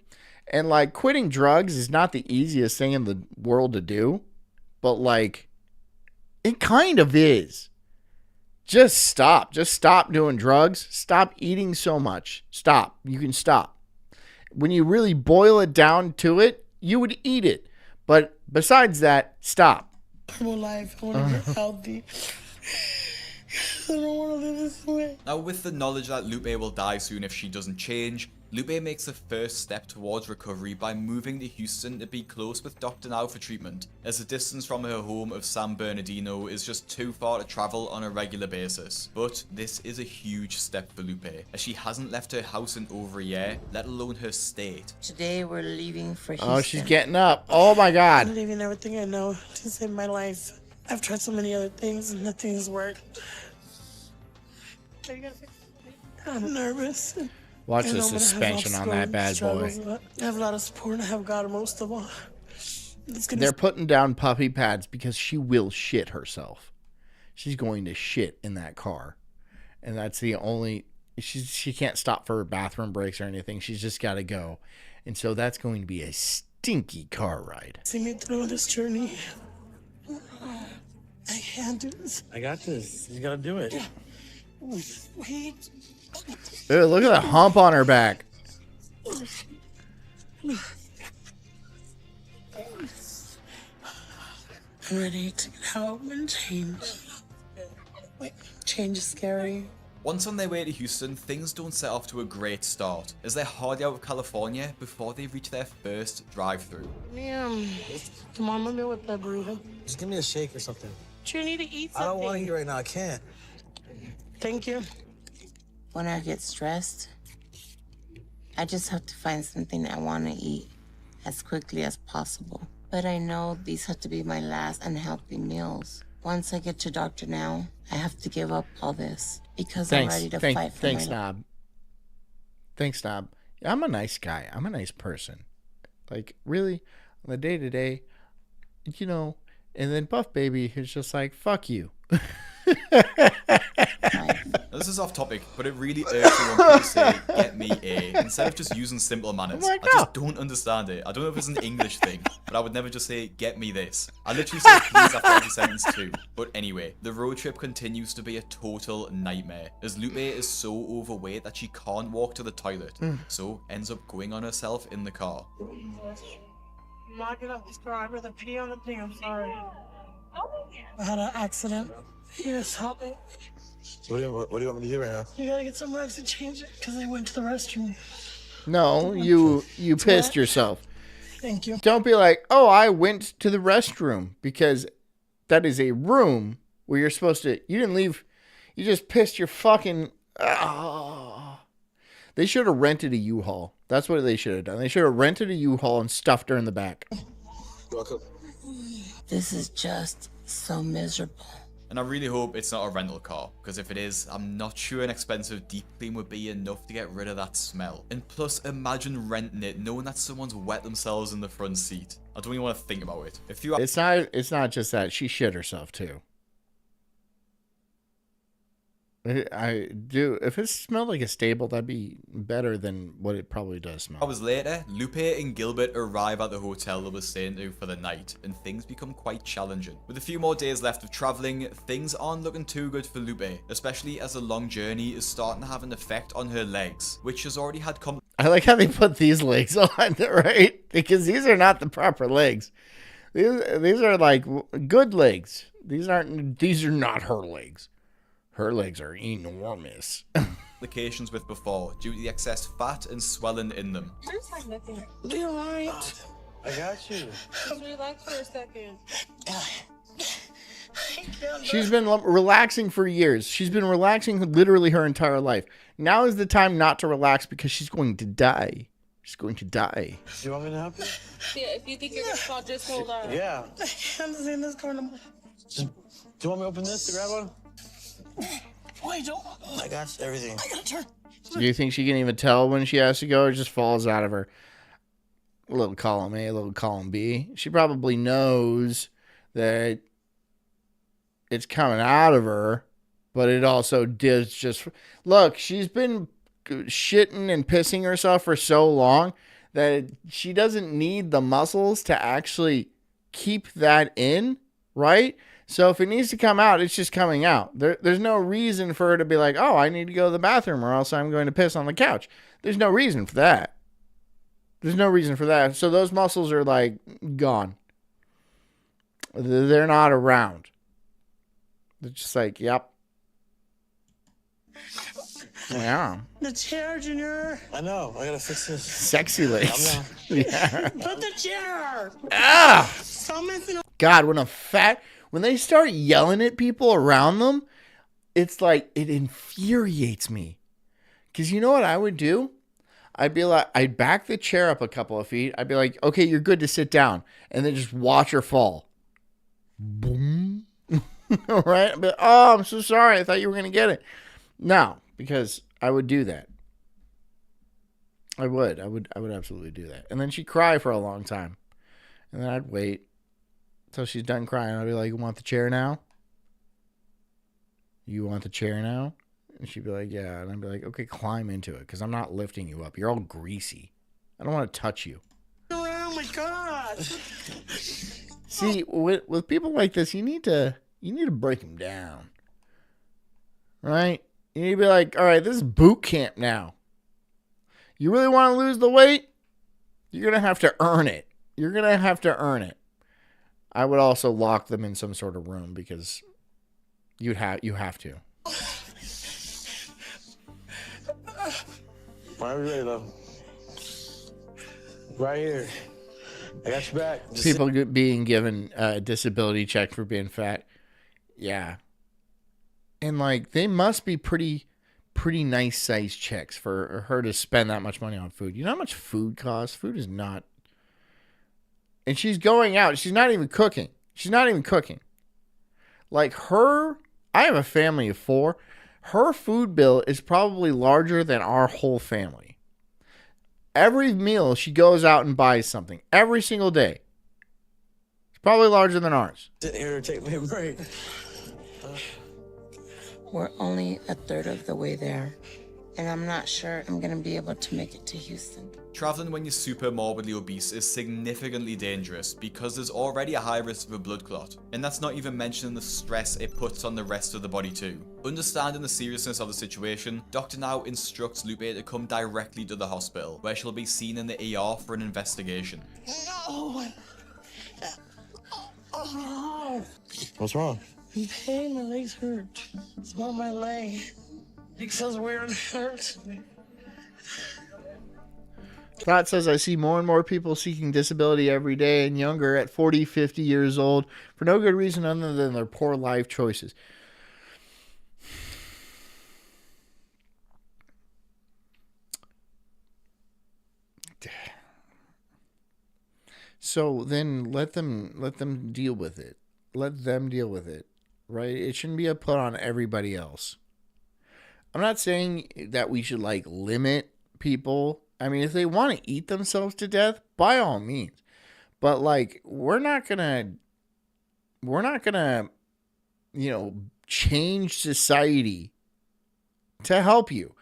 and like quitting drugs is not the easiest thing in the world to do, but like it kind of is. Just stop. Just stop doing drugs. Stop eating so much. Stop. You can stop. When you really boil it down to it, you would eat it. But besides that, stop. Life. I want to get healthy. I don't want to live this way. Now, with the knowledge that Lupe will die soon if she doesn't change, Lupe makes the first step towards recovery by moving to Houston to be close with Dr. Now for treatment, as the distance from her home of San Bernardino is just too far to travel on a regular basis. But this is a huge step for Lupe, as she hasn't left her house in over a year, let alone her state. Today we're leaving for Houston. Oh, she's getting up. Oh my God. I'm leaving everything I know to save my life. I've tried so many other things and nothing's worked. I'm nervous. Watch the suspension on that bad boy. I have a lot of support and I have God most of all. They're putting down puppy pads because she will shit herself. She's going to shit in that car. And that's the only... She can't stop for her bathroom breaks or anything. She's just got to go. And so that's going to be a stinky car ride. See me through this journey. I can't do this. I got this. You gotta do it. Wait. Ew, look at that hump on her back. I'm ready to get help and change. Change is scary. Once on their way to Houston, things don't set off to a great start, as they're hardly out of California before they reach their first drive-thru. Ma'am, come on, let me whip that burrito. Just give me a shake or something. Do you need to eat something? I don't want to eat right now. I can't. Thank you. When I get stressed, I just have to find something I want to eat as quickly as possible. But I know these have to be my last unhealthy meals. Once I get to Dr. Now, I have to give up all this because I'm ready to fight for thanks, my Snob. Thanks, Snob. I'm a nice guy. I'm a nice person. Like, really, on the day-to-day, you know, and then Buff Baby is just like, fuck you. This is off topic, but it really irks me when people say, get me a, instead of just using simple manners. I just don't understand it. I don't know if it's an English thing, but I would never just say, get me this. I literally say please after every sentence too. But anyway, the road trip continues to be a total nightmare, as Lupe is so overweight that she can't walk to the toilet, so ends up going on herself in the car. I'm not getting out this car. I'd rather pee on the thing. I'm sorry. I had an accident. Yes, help me. What do you want me to do right now? You gotta get some rags and change it, because I went to the restroom. No, you pissed yourself. Thank you. Don't be like, oh, I went to the restroom, because that is a room where you're supposed to, you didn't leave, you just pissed your fucking, They should have rented a U-Haul. That's what they should have done. They should have rented a U-Haul and stuffed her in the back. Welcome. This is just so miserable. And I really hope it's not a rental car, because if it is, I'm not sure an expensive deep clean would be enough to get rid of that smell. And plus, imagine renting it knowing that someone's wet themselves in the front seat. I don't even want to think about it. It's not just that. She shit herself too. I do. If it smelled like a stable, that'd be better than what it probably does smell. Hours later, Lupe and Gilbert arrive at the hotel they were staying to for the night, and things become quite challenging. With a few more days left of traveling, things aren't looking too good for Lupe, especially as the long journey is starting to have an effect on her legs, which has already had I like how they put these legs on, right? Because these are not the proper legs. These are like good legs. These are not her legs. Her legs are enormous. complications with before due to the excess fat and swelling in them. Be alright. I got you. Just relax for a second. She's been relaxing for years. She's been relaxing literally her entire life. Now is the time not to relax because she's going to die. She's going to die. Do you want me to help you? Yeah, if you think you're gonna fall, just hold on. Yeah. I'm just in this corner. Do you want me to open this to grab one? Wait, don't. I got everything. I gotta turn. Do you think she can even tell when she has to go, or it just falls out of her? A little column A, a little column B. She probably knows that it's coming out of her, but it also does just... Look, she's been shitting and pissing herself for so long that she doesn't need the muscles to actually keep that in, right? So if it needs to come out, it's just coming out. There's no reason for her to be like, oh, I need to go to the bathroom or else I'm going to piss on the couch. There's no reason for that. There's no reason for that. So those muscles are like gone. They're not around. They're just like, yep. Yeah. The chair, Junior. I know. I gotta fix this. Sexy legs. Yeah. Put the chair. Ah! Stop messing up. God, when they start yelling at people around them, it's like, it infuriates me. Because you know what I would do? I'd be like, I'd back the chair up a couple of feet. I'd be like, okay, you're good to sit down. And then just watch her fall. Boom. All right? I'd be like, oh, I'm so sorry. I thought you were going to get it. No, because I would do that. I would absolutely do that. And then she'd cry for a long time. And then I'd wait until she's done crying. I'd be like, you want the chair now? You want the chair now? And she'd be like, yeah. And I'd be like, okay, climb into it because I'm not lifting you up. You're all greasy. I don't want to touch you. Oh my God. See, with people like this, you need to break them down. Right? You need to be like, all right, this is boot camp now. You really want to lose the weight? You're going to have to earn it. You're going to have to earn it. I would also lock them in some sort of room because you have to. Whenever you're ready, love. Right here. I got your back. Just People being given a disability check for being fat. Yeah. And like they must be pretty nice size checks for her to spend that much money on food. You know how much food costs? Food is not. And she's going out. She's not even cooking. Like I have a family of 4. Her food bill is probably larger than our whole family. Every meal she goes out and buys something every single day. It's probably larger than ours. sit here, take me a break. We're only a third of the way there, and I'm not sure I'm gonna be able to make it to Houston. Traveling when you're super morbidly obese is significantly dangerous because there's already a high risk of a blood clot, and that's not even mentioning the stress it puts on the rest of the body too. Understanding the seriousness of the situation, Dr. Now instructs Lupe to come directly to the hospital, where she'll be seen in the ER for an investigation. No. Oh. What's wrong? I'm in pain. My legs hurt. It's about my leg. It feels weird. It hurts. Scott says, I see more and more people seeking disability every day and younger at 40, 50 years old for no good reason other than their poor life choices. So then let them deal with it. Let them deal with it, right? It shouldn't be a put on everybody else. I'm not saying that we should like limit people. I mean, if they want to eat themselves to death, by all means. But like, we're not gonna, change society to help you.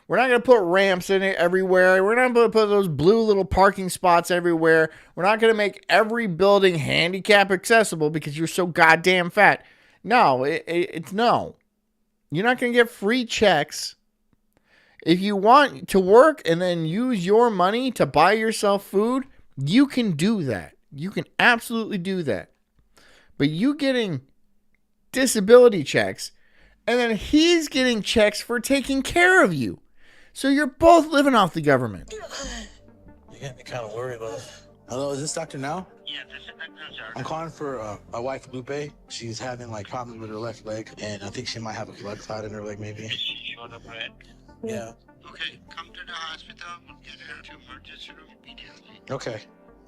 We're not gonna put ramps in it everywhere. We're not gonna put those blue little parking spots everywhere. We're not gonna make every building handicap accessible because you're so goddamn fat. No, it's no. You're not gonna get free checks. If you want to work and then use your money to buy yourself food, you can do that. You can absolutely do that. But you getting disability checks, and then he's getting checks for taking care of you. So you're both living off the government. You get me kind of worried, love. Hello, is this Dr. Now? Yeah, this is Dr. Now. I'm calling for my wife, Lupe. She's having like problems with her left leg, and I think she might have a blood clot in her leg, maybe. Is she on the bread? Yeah. Okay, come to the hospital. We'll get her to emergency room immediately. Okay.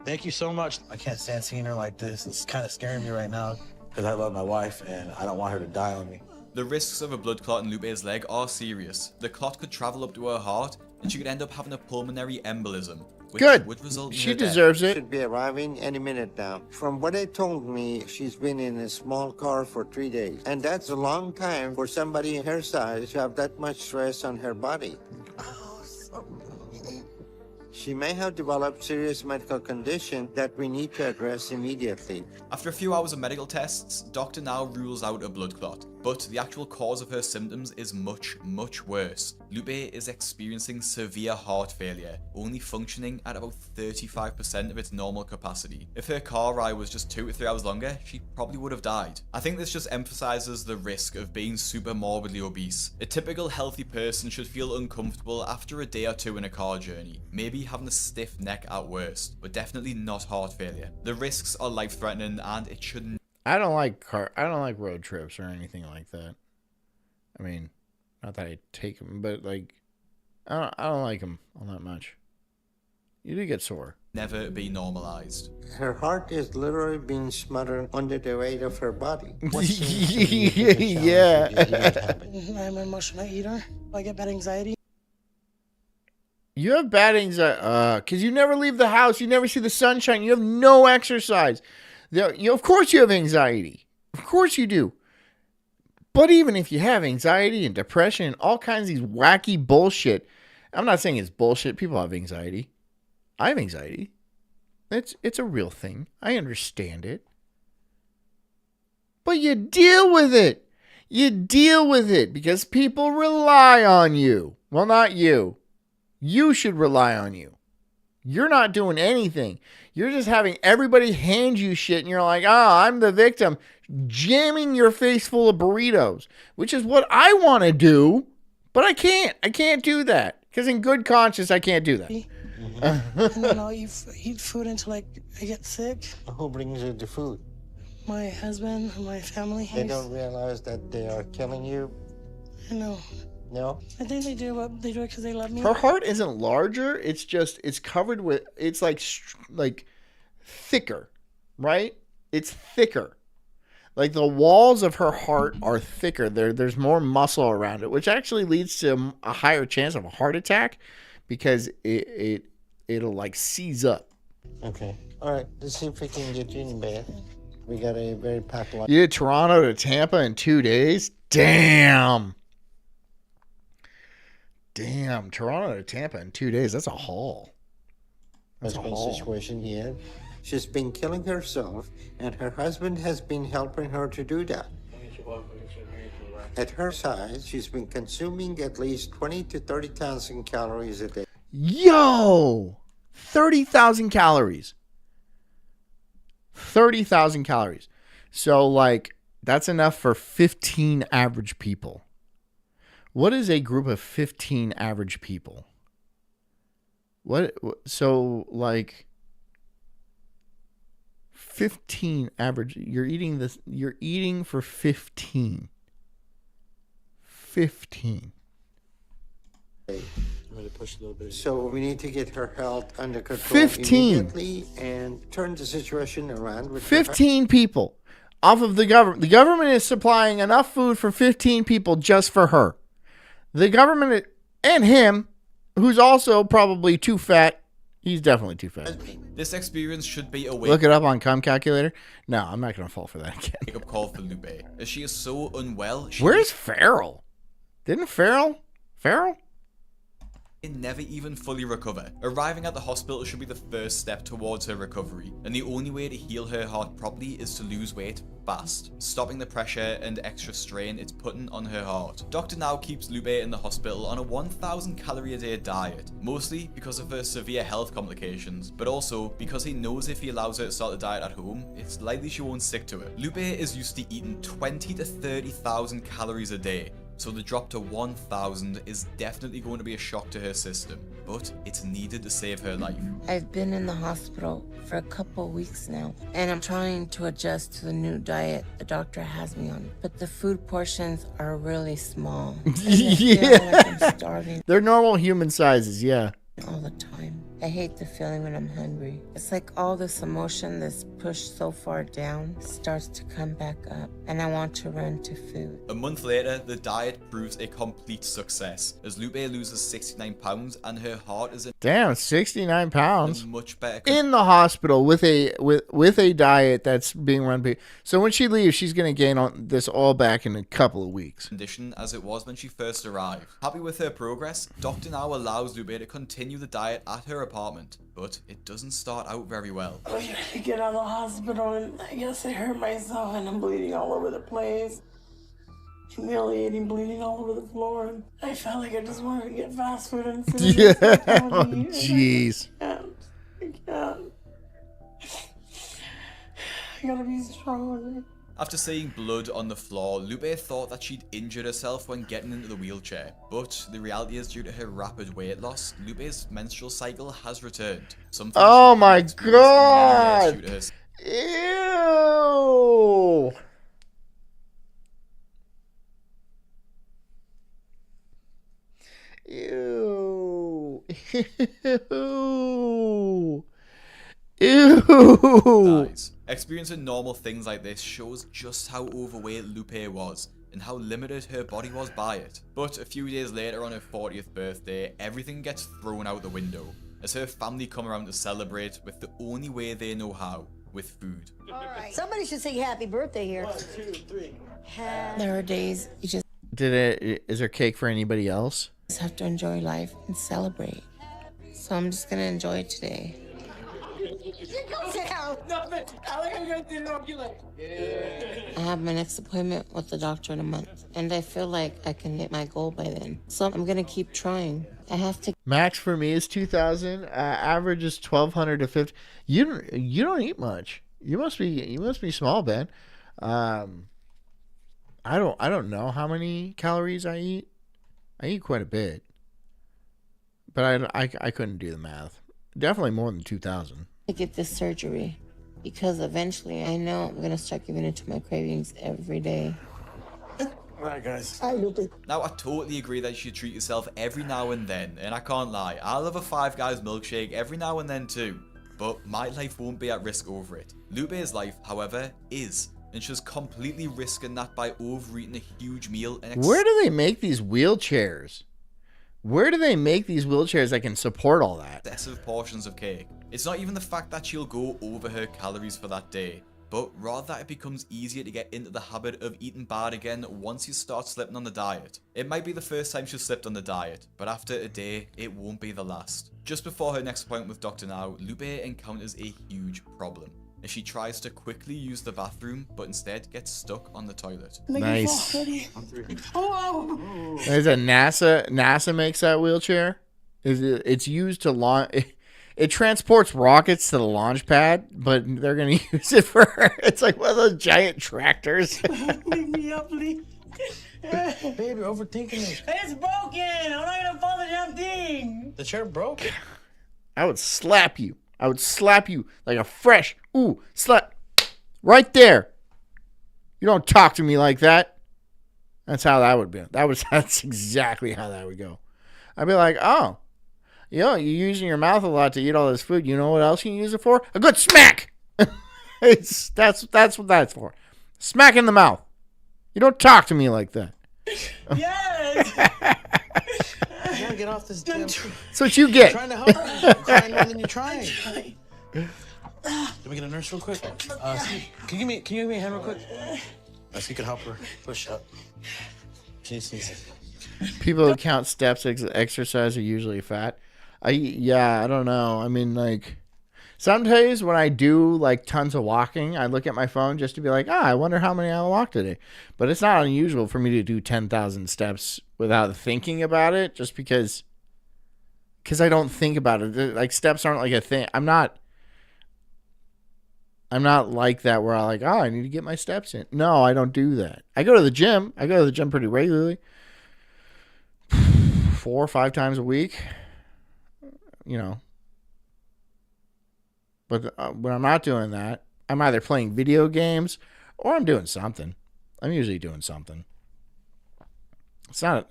Thank you so much. I can't stand seeing her like this. It's kind of scaring me right now because I love my wife and I don't want her to die on me. The risks of a blood clot in Lupe's leg are serious. The clot could travel up to her heart, and she could end up having a pulmonary embolism, which would result in She her deserves death. it. Should be arriving any minute now. From what they told me, she's been in a small car for 3 days. And that's a long time for somebody her size to have that much stress on her body. She may have developed serious medical condition that we need to address immediately. After a few hours of medical tests, Dr. Now rules out a blood clot, but the actual cause of her symptoms is much, much worse. Lupe is experiencing severe heart failure, only functioning at about 35% of its normal capacity. If her car ride was just 2 to 3 hours longer, she probably would have died. I think this just emphasizes the risk of being super morbidly obese. A typical healthy person should feel uncomfortable after a day or two in a car journey, maybe having a stiff neck at worst, but definitely not heart failure. The risks are life-threatening and it shouldn't. I don't like road trips or anything like that. I mean, not that I take them, but like, I don't like them all that much. You do get sore. Never be normalized. Her heart is literally being smothered under the weight of her body. Yeah. I'm an emotional eater. I get bad anxiety. You have bad anxiety because you never leave the house. You never see the sunshine. You have no exercise. Of course you have anxiety. Of course you do. But even if you have anxiety and depression and all kinds of these wacky bullshit, I'm not saying it's bullshit. People have anxiety. I have anxiety. It's a real thing. I understand it. But you deal with it. You deal with it because people rely on you. Well, not you. You should rely on you. You're not doing anything. You're just having everybody hand you shit and you're like, I'm the victim. Jamming your face full of burritos, which is what I want to do, but I can't. I can't do that Because in good conscience, I can't do that. And then I'll eat food until I get sick. Who brings you the food? My husband and my family. They don't realize that they are killing you? I know. No? I think they do, but they do it because they love me. Her heart isn't larger. It's just, it's covered with, it's like thicker, right? It's thicker. Like the walls of her heart are thicker. There's more muscle around it, which actually leads to a higher chance of a heart attack because it'll like seize up. Okay. All right. Let's see if we can get you in bed. We got a very packed lunch. You did Toronto to Tampa in 2 days? Damn. Damn. Toronto to Tampa in 2 days. That's a haul. That's a haul. Situation here. She's been killing herself, and her husband has been helping her to do that. At her size, she's been consuming at least 20 to 30,000 calories a day. Yo! 30,000 calories. 30,000 calories. So, like, that's enough for 15 average people. What is a group of 15 average people? So, like, 15 average. You're eating for 15. 15. So we need to get her health under control 15. immediately and turn the situation around. With 15 people off of the government. The government is supplying enough food for 15 people just for her. The government and him, who's also probably too fat. He's definitely too fat. This experience should be a Look it up on Cum Calculator. No, I'm not going to fall for that again. wake-up call for Lupe, as she is so unwell. Where's Farrell? Didn't Farrell? Never even fully recover. Arriving at the hospital should be the first step towards her recovery, and the only way to heal her heart properly is to lose weight fast, stopping the pressure and extra strain it's putting on her heart. Doctor now keeps Lupe in the hospital on a 1,000 calorie a day diet, mostly because of her severe health complications, but also because he knows if he allows her to start the diet at home, it's likely she won't stick to it. Lupe is used to eating 20 to 30,000 calories a day, so the drop to 1,000 is definitely going to be a shock to her system, but it's needed to save her life. I've been in the hospital for a couple weeks now, and I'm trying to adjust to the new diet the doctor has me on, but the food portions are really small. Yeah. Like I'm starving They're normal human sizes, yeah. all the time. I hate the feeling when I'm hungry. It's like all this emotion that's pushed so far down starts to come back up, and I want to run to food. A month later, the diet proves a complete success, as Lupe loses 69 pounds and her heart is in Damn, 69 pounds. a much better In the hospital with a diet that's being run. So when she leaves, she's going to gain this all back in a couple of weeks. condition as it was when she first arrived. Happy with her progress, Doctor now allows Lupe to continue the diet at her apartment, but it doesn't start out very well. I was ready to get out of the hospital, and I guess I hurt myself, and I'm bleeding all over the place. Humiliating, bleeding all over the floor. And I felt like I just wanted to get fast food and sit in Yeah, the oh, jeez. I can't. I gotta be strong. After seeing blood on the floor, Lupe thought that she'd injured herself when getting into the wheelchair, but the reality is due to her rapid weight loss, Lupe's menstrual cycle has returned. Something Oh she my hadn't experienced in many years God. due to her Ew. Ew. Ew. size. Experiencing normal things like this shows just how overweight Lupe was and how limited her body was by it. But a few days later on her 40th birthday, everything gets thrown out the window as her family come around to celebrate with the only way they know how, with food. Somebody should sing happy birthday here. 1, 2, 3. There are days you just Is there cake for anybody else? have to enjoy life and celebrate. So I'm just gonna enjoy it today. I have my next appointment with the doctor in a month, and I feel like I can hit my goal by then. So I'm gonna keep trying. I have to. Max for me is 2,000. Average is 1,200 to 50. You don't eat much. You must be small, Ben. I don't know how many calories I eat. I eat quite a bit. But I couldn't do the math. Definitely more than 2,000. To get this surgery, because eventually I know I'm gonna start giving into my cravings every day. Alright, guys. Now, I totally agree that you should treat yourself every now and then, and I can't lie, I'll have a Five Guys milkshake every now and then too, but my life won't be at risk over it. Lupe's life, however, is, and she's completely risking that by overeating a huge meal and Where do they make these wheelchairs? Where do they make these wheelchairs that can support all that? excessive portions of cake? It's not even the fact that she'll go over her calories for that day, but rather that it becomes easier to get into the habit of eating bad again once you start slipping on the diet. It might be the first time she slipped on the diet, but after a day, it won't be the last. Just before her next appointment with Dr. Now, Lupe encounters a huge problem, as she tries to quickly use the bathroom, but instead gets stuck on the toilet. Nice. Oh. There's a NASA makes that wheelchair. It's used to launch. It transports rockets to the launch pad, but they're gonna use it for. It's like one of those giant tractors. Leave me up, please. Baby, overthinking it. It's broken. I'm not gonna follow the damn thing. The chair broke? I would slap you. I would slap you like a fresh slap right there. You don't talk to me like that. That's how that would be. That's exactly how that would go. I'd be like, oh, you're using your mouth a lot to eat all this food. You know what else you can use it for? A good smack. That's what that's for. Smack in the mouth. You don't talk to me like that. Yes. You gotta get off this damn. That's what you get. I'm trying to help you. You're crying more than you're trying. Let me get a nurse real quick. Can you give me a hand real quick? So you can help her push up. She needs to. People who count steps exercise are usually fat. I don't know. I mean, like, some days when I do like tons of walking, I look at my phone just to be like, I wonder how many I walked today. But it's not unusual for me to do 10,000 steps without thinking about it, just because I don't think about it. Like, steps aren't like a thing. I'm not like that where I I need to get my steps in. No, I don't do that. I go to the gym. I go to the gym pretty regularly. 4 or 5 times a week. But when I'm not doing that, I'm either playing video games or I'm doing something. I'm usually doing something. It's not,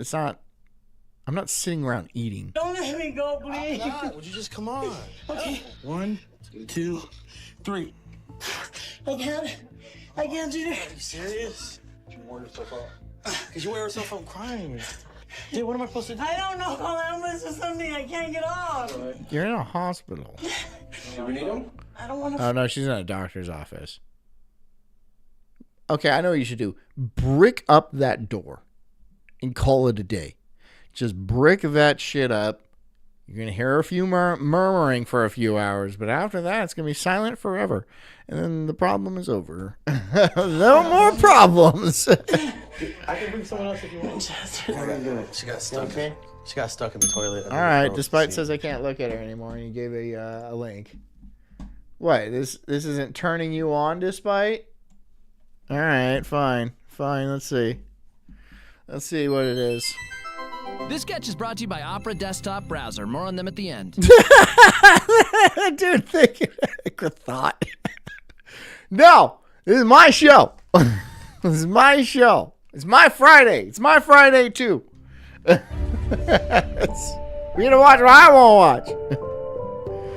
I'm not sitting around eating. Don't let me go, please. Would you just come on? Okay. 1, 2, 3. I can't do that. Are you serious? You wore yourself out. Because you wear yourself out crying. Dude, what am I supposed to do? I don't know. Call the ambulance or something. I can't get off. You're in a hospital. Do we need him? I don't want to. Oh, no, she's in a doctor's office. Okay, I know what you should do. Brick up that door and call it a day. Just brick that shit up. You're going to hear a few murmuring for a few hours, but after that, it's going to be silent forever. And then the problem is over. No more problems. I can bring someone else if you want. She got stuck. Okay. She got stuck in the toilet. All right. Despite says I can't look at her anymore, and you gave a link. What? This isn't turning you on, Despite? All right. Fine. Let's see. Let's see what it is. This sketch is brought to you by Opera Desktop Browser. More on them at the end. Dude, thinking a thought. No, this is my show. This is my show. It's my Friday. It's my Friday too. You gonna watch what I won't watch.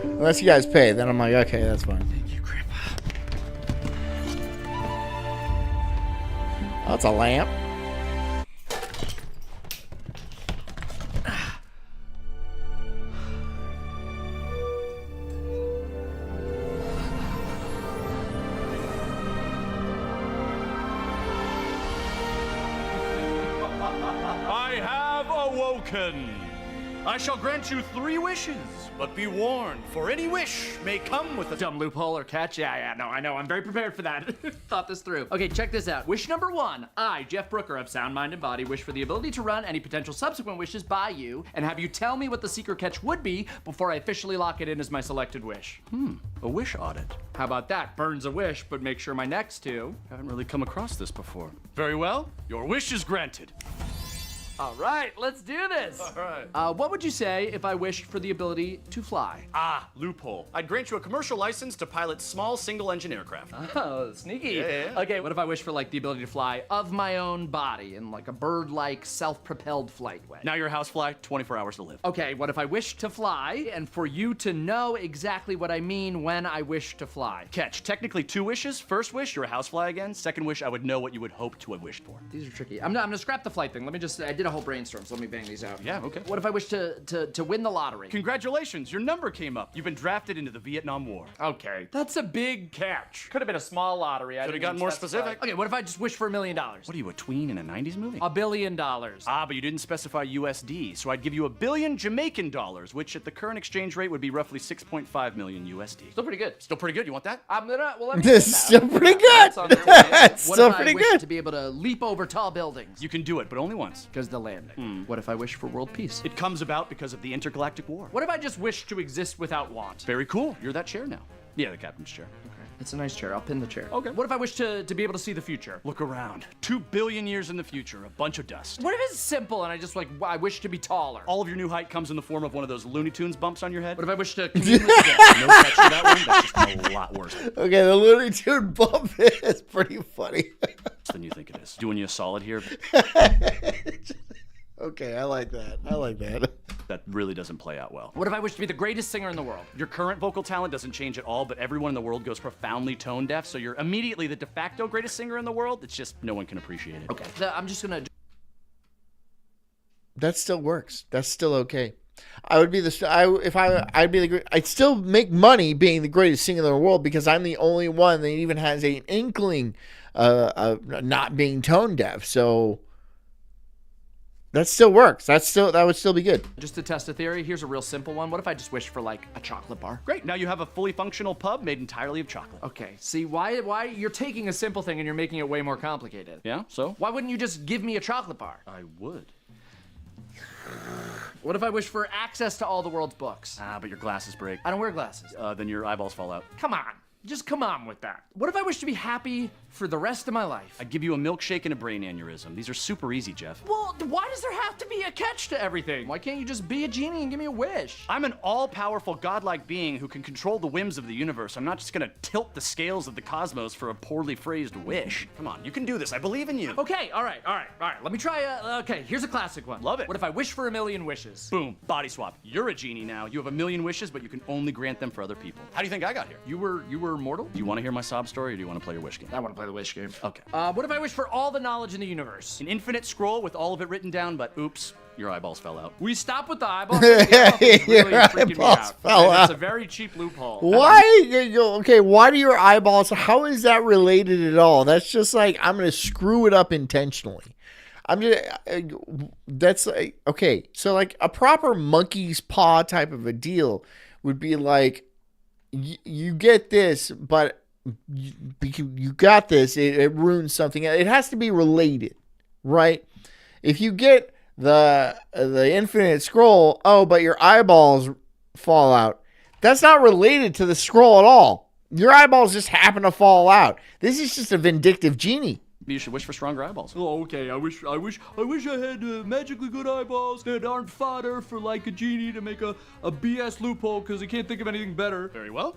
Unless you guys pay, then I'm like, okay, that's fine. Thank you, Grandpa. Oh, it's a lamp. I shall grant you 3 wishes, but be warned, for any wish may come with a dumb loophole or catch. Yeah, no, I know, I'm very prepared for that. Thought this through. Okay, check this out. Wish number 1, I, Jeff Brooker of Sound Mind and Body, wish for the ability to run any potential subsequent wishes by you and have you tell me what the secret catch would be before I officially lock it in as my selected wish. A wish audit. How about that? Burns a wish, but make sure my next 2 haven't really come across this before. Very well, your wish is granted. All right, let's do this. All right. What would you say if I wished for the ability to fly? Ah, loophole. I'd grant you a commercial license to pilot small single-engine aircraft. Oh, sneaky. Yeah. Okay, what if I wish for like the ability to fly of my own body in like a bird-like self-propelled flight way? Now you're a housefly, 24 hours to live. Okay, what if I wish to fly and for you to know exactly what I mean when I wish to fly? Catch, technically 2 wishes. First wish, you're a housefly again. Second wish, I would know what you would hope to have wished for. These are tricky. I'm gonna scrap the flight thing. Let me just, I did a whole brainstorm, so let me bang these out. Yeah, okay. What if I wish to win the lottery? Congratulations, your number came up. You've been drafted into the Vietnam War. Okay, that's a big catch. Could have been a small lottery. Could have gotten more specific. Okay, what if I just wish for $1 million? What are you, a tween in a 90s movie? $1 billion. Ah, but you didn't specify USD, so I'd give you $1 billion Jamaican dollars, which at the current exchange rate would be roughly 6.5 million USD. Still pretty good. Still pretty good. You want that? I'm gonna, well, let me This is still pretty good. That's still pretty What if I wish good. to be able to leap over tall buildings? You can do it, but only once. Because the landing. What if I wish for world peace? It comes about because of the intergalactic war. What if I just wish to exist without want? Very cool. You're that chair now. Yeah, the captain's chair. Okay. It's a nice chair. I'll pin the chair. Okay. What if I wish to be able to see the future? Look around. 2 billion years in the future, a bunch of dust. What if it's simple and I just like, I wish to be taller? All of your new height comes in the form of one of those Looney Tunes bumps on your head. What if I wish to commune with the dead? No touch for that one. That's just a lot worse. Okay, the Looney Tune bump is pretty funny. Than you think it is. Doing you a solid here. Okay, I like that. I like that. That really doesn't play out well. What if I wish to be the greatest singer in the world? Your current vocal talent doesn't change at all, but everyone in the world goes profoundly tone deaf, so you're immediately the de facto greatest singer in the world. It's just no one can appreciate it. Okay. I'm just gonna... That still works. That's still okay. I would be I'd be the I'd still make money being the greatest singer in the world because I'm the only one that even has an inkling of not being tone deaf. So that still works. That would still be good. Just to test a theory, here's a real simple one. What if I just wished for like a chocolate bar? Great. Now you have a fully functional pub made entirely of chocolate. Okay. See, why you're taking a simple thing and you're making it way more complicated? Yeah. So why wouldn't you just give me a chocolate bar? I would. What if I wish for access to all the world's books? Ah, but your glasses break. I don't wear glasses. Then your eyeballs fall out. Come on. Just come on with that. What if I wish to be happy for the rest of my life? I'd give you a milkshake and a brain aneurysm. These are super easy, Jeff. Well, why does there have to be a catch to everything? Why can't you just be a genie and give me a wish? I'm an all-powerful godlike being who can control the whims of the universe. I'm not just gonna tilt the scales of the cosmos for a poorly phrased wish. Come on, you can do this. I believe in you. Okay, all right. Let me try okay, here's a classic one. Love it. What if I wish for 1 million wishes? Boom, body swap. You're a genie now. You have 1 million wishes, but you can only grant them for other people. How do you think I got here? You were mortal? Do you want to hear my sob story or do you want to play your wish game? I want to play the wish game. Okay. What if I wish for all the knowledge in the universe? An infinite scroll with all of it written down, but oops, your eyeballs fell out. We stop with the eyeballs? Your eyeballs fell out. It's a very cheap loophole. Why? Okay, why do your eyeballs? How is that related at all? That's just like I'm gonna screw it up intentionally. I'm just that's like, okay. So like a proper monkey's paw type of a deal would be like you get this, but you got this. It ruins something. It has to be related, right? If you get the infinite scroll, but your eyeballs fall out. That's not related to the scroll at all. Your eyeballs just happen to fall out. This is just a vindictive genie. You should wish for stronger eyeballs. Oh, okay. I wish I had magically good eyeballs that aren't fodder for like a genie to make a BS loophole because I can't think of anything better. Very well.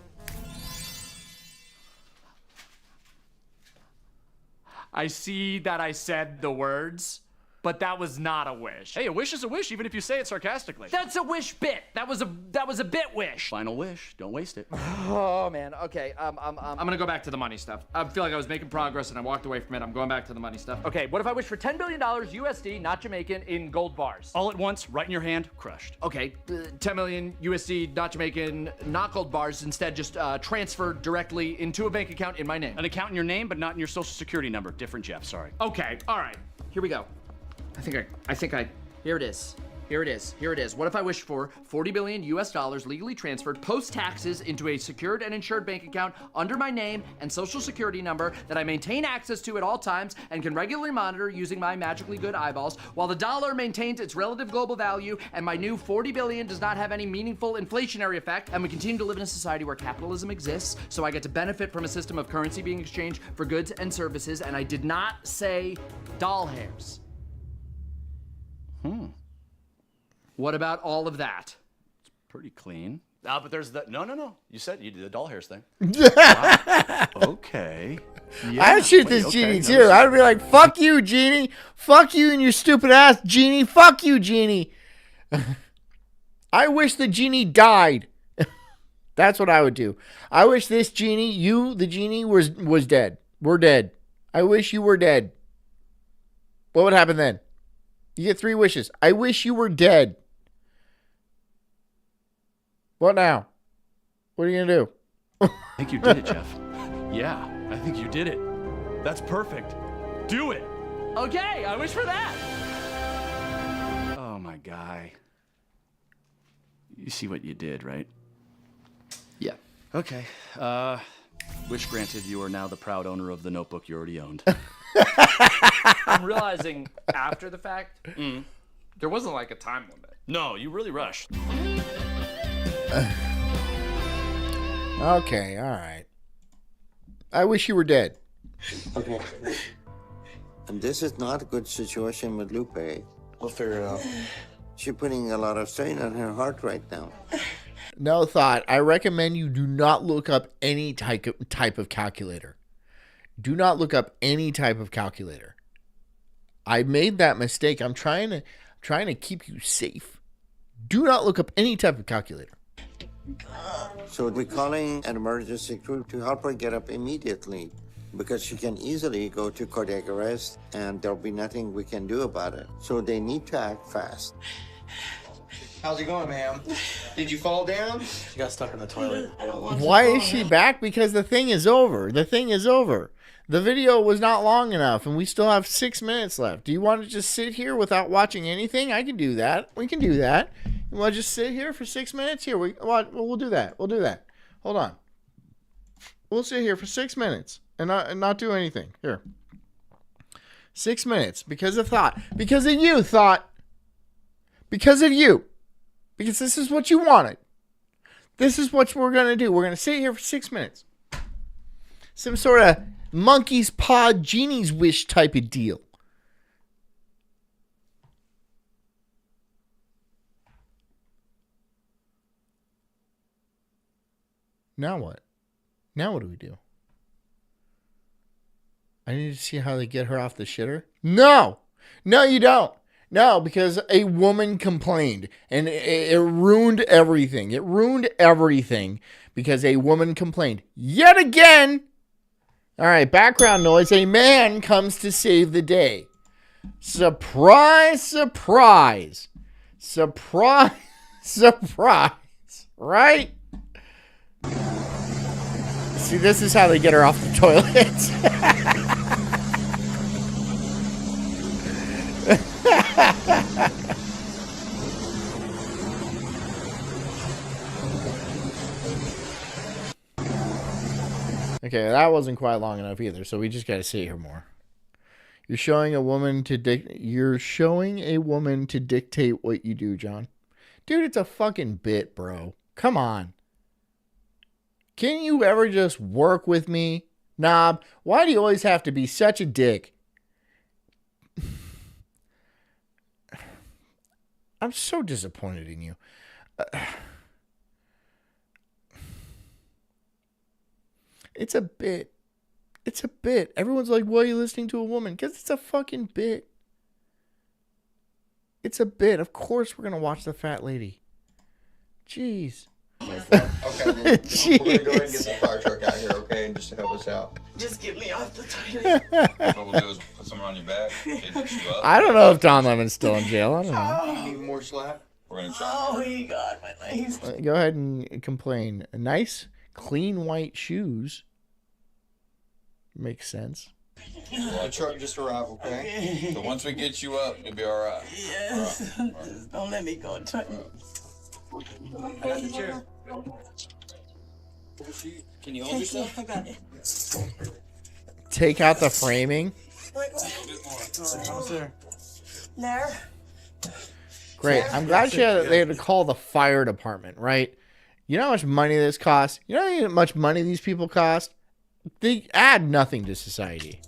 I see that I said the words, but that was not a wish. Hey, a wish is a wish, even if you say it sarcastically. That's a wish bit. That was a bit wish. Final wish. Don't waste it. Oh man. Okay. I'm gonna go back to the money stuff. I feel like I was making progress and I walked away from it. I'm going back to the money stuff. Okay. What if I wish for $10 billion USD, not Jamaican, in gold bars? All at once, right in your hand, crushed. Okay. 10 million USD, not Jamaican, not gold bars. Instead, just transferred directly into a bank account in my name. An account in your name, but not in your social security number. Different Jeff. Sorry. Okay. All right. Here we go. I think I, here it is. What if I wish for 40 billion US dollars legally transferred post-taxes into a secured and insured bank account under my name and social security number that I maintain access to at all times and can regularly monitor using my magically good eyeballs while the dollar maintains its relative global value and my new 40 billion does not have any meaningful inflationary effect and we continue to live in a society where capitalism exists, so I get to benefit from a system of currency being exchanged for goods and services, and I did not say doll hairs. What about all of that? It's pretty clean. But there's the no. You said you did the doll hairs thing. Wow. Okay. Yeah. I'd shoot this genie too. I'd be like, fuck you, genie. Fuck you and your stupid ass, genie. Fuck you, genie. I wish the genie died. That's what I would do. I wish this genie, you, the genie, was dead. We're dead. I wish you were dead. What would happen then? You get 3 wishes. I wish you were dead. What now? What are you going to do? I think you did it, Jeff. Yeah, I think you did it. That's perfect. Do it. Okay, I wish for that. Oh, my guy. You see what you did, right? Yeah. Okay. Wish granted, you are now the proud owner of the notebook you already owned. I'm realizing after the fact, there wasn't like a time limit. No, you really rushed. Okay, all right. I wish you were dead. Okay. And this is not a good situation with Lupe. We'll figure it out. She's putting a lot of strain on her heart right now. No thought. I recommend you do not look up any type of calculator. Do not look up any type of calculator. I made that mistake. I'm trying to keep you safe. Do not look up any type of calculator. So we're calling an emergency crew to help her get up immediately because she can easily go to cardiac arrest and there'll be nothing we can do about it. So they need to act fast. How's it going, ma'am? Did you fall down? She got stuck in the toilet. Why is she back? Because the thing is over. The thing is over. The video was not long enough, and we still have 6 minutes left. Do you want to just sit here without watching anything? I can do that. We can do that. You want to just sit here for 6 minutes? Here, we'll do that. We'll do that. Hold on. We'll sit here for 6 minutes and not do anything. Here. 6 minutes because of thought. Because of you, thought. Because of you. Because this is what you wanted. This is what we're going to do. We're going to sit here for 6 minutes. Some sort of monkey's paw, genie's wish type of deal. Now what? Now what do we do? I need to see how they get her off the shitter. No! No, you don't. No, because a woman complained and it ruined everything. It ruined everything because a woman complained. Yet again! All right, background noise. A man comes to save the day. Surprise, surprise. Surprise, surprise. Right? See, this is how they get her off the toilet. Okay, that wasn't quite long enough either, so we just got to sit here more. You're showing a woman to dictate what you do, John. Dude, it's a fucking bit, bro. Come on. Can you ever just work with me, knob? Why do you always have to be such a dick? I'm so disappointed in you. It's a bit. It's a bit. Everyone's like, why are you listening to a woman? Because it's a fucking bit. It's a bit. Of course we're going to watch the fat lady. Jeez. Okay, we're going to go ahead and get the fire truck out here, okay, and just to help us out. Just get me off the toilet. What we'll do is put someone on your back, push you up. I don't know if Don Lemon's still in jail. I don't know. You need more slack? We're going to try. Oh, he got my legs. Go ahead and complain. Nice, clean white shoes. Makes sense. The truck just arrived, okay? So once we get you up, you'll be all right. Yes. All right. Just don't let me go and try. I got the chair. Can you hold yourself? I got it. Take out the framing. There. Great. I'm glad they had to call the fire department, right? You know how much money this costs? You know how much money these people cost? They add nothing to society.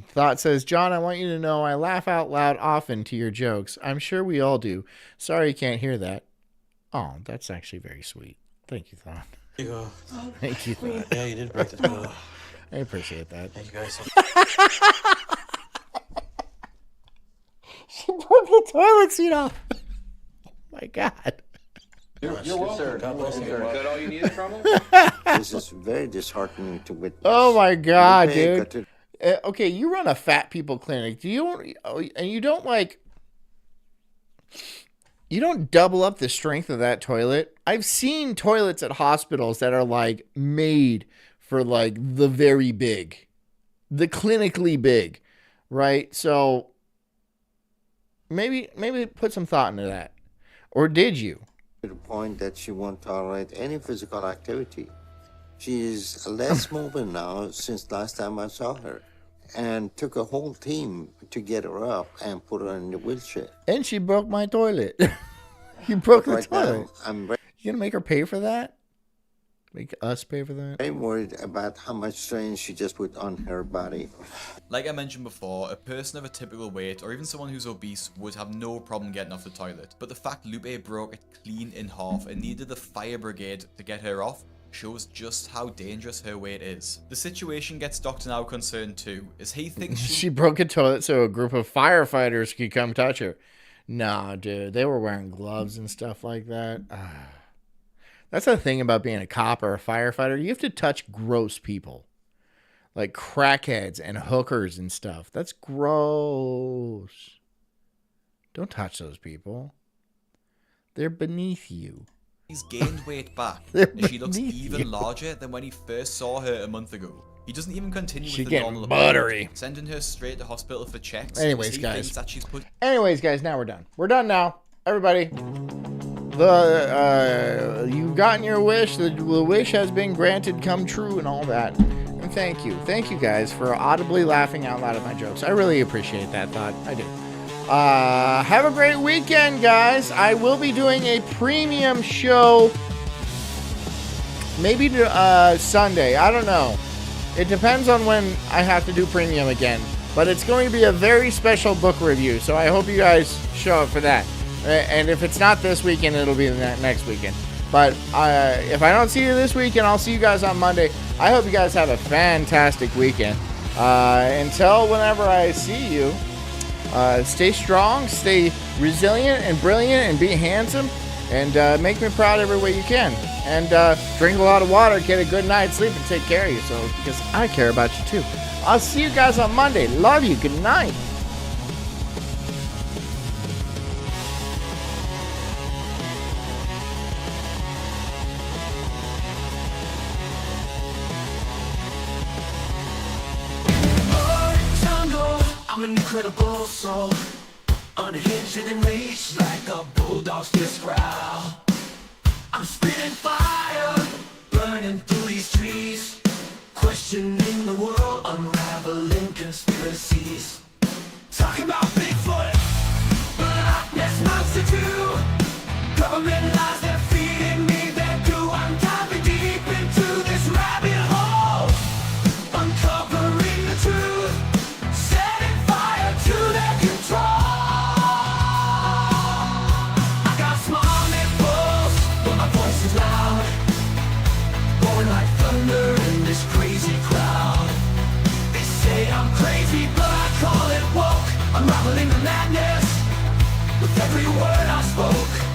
Thought says, John, I want you to know I laugh out loud often to your jokes. I'm sure we all do. Sorry you can't hear that. Oh, that's actually very sweet. Thank you, Thought. There you go. Thank you, Thought. Yeah, you did break the toilet. I appreciate that. Thank you guys so She broke the toilet seat off. Oh my God. You're welcome. God bless you. Got all you needed from him? This is very disheartening to witness. Oh my God, Lupe got dude. to- Okay, you run a fat people clinic. Do you? And you don't you don't double up the strength of that toilet. I've seen toilets at hospitals that are like made for like the very big, the clinically big, right? So maybe put some thought into that. Or did you? To the point that she won't tolerate any physical activity. She is less mobile now since last time I saw her, and took a whole team to get her up and put her in the wheelchair. And she broke my toilet. You broke the Right toilet. now, I'm very, You gonna make her pay for that? Make us pay for that? very worried about how much strain she just put on her body. Like I mentioned before, a person of a typical weight, or even someone who's obese, would have no problem getting off the toilet. But the fact Lupe broke it clean in half and needed the fire brigade to get her off shows just how dangerous her weight is. The situation gets Dr. Now concerned too, as he thinks She broke a toilet so a group of firefighters could come touch her. Nah, dude, they were wearing gloves and stuff like that. That's the thing about being a cop or a firefighter. You have to touch gross people. Like crackheads and hookers and stuff. That's gross. Don't touch those people. They're beneath you. he's gained weight back, They're and she looks beneath even you. larger than when he first saw her a month ago. He doesn't even continue She with the getting normal buttery. approach, sending her straight to hospital for checks. Anyways, as he guys. thinks that she's put Anyways, guys, now we're done. We're done now. Everybody. You've gotten your wish. The wish has been granted, come true, and all that. And thank you. Thank you guys for audibly laughing out loud at my jokes. I really appreciate that thought. I do. Have a great weekend, guys. I will be doing a premium show. Maybe Sunday. I don't know. It depends on when I have to do premium again. But it's going to be a very special book review. So I hope you guys show up for that. And if it's not this weekend, it'll be the next weekend. But if I don't see you this weekend, I'll see you guys on Monday. I hope you guys have a fantastic weekend. Until whenever I see you, stay strong, stay resilient and brilliant, and be handsome. And make me proud every way you can. And drink a lot of water, get a good night's sleep, and take care of yourself. Because I care about you too. I'll see you guys on Monday. Love you. Good night. I'm an incredible soul, unhinged and enraged like a bulldog's just growl. I'm spitting fire, burning through these trees, questioning the world, unraveling conspiracies. Talking about Bigfoot, Loch Ness Monster too. Government lies, they're feeding me their goo. I'm diving deep into this rabbit hole, uncovering the truth, setting fire to their control. I got small nipples, but my voice is loud, roaring like thunder in this crazy crowd. They say I'm crazy, but I call it woke, unraveling the madness with every word I spoke.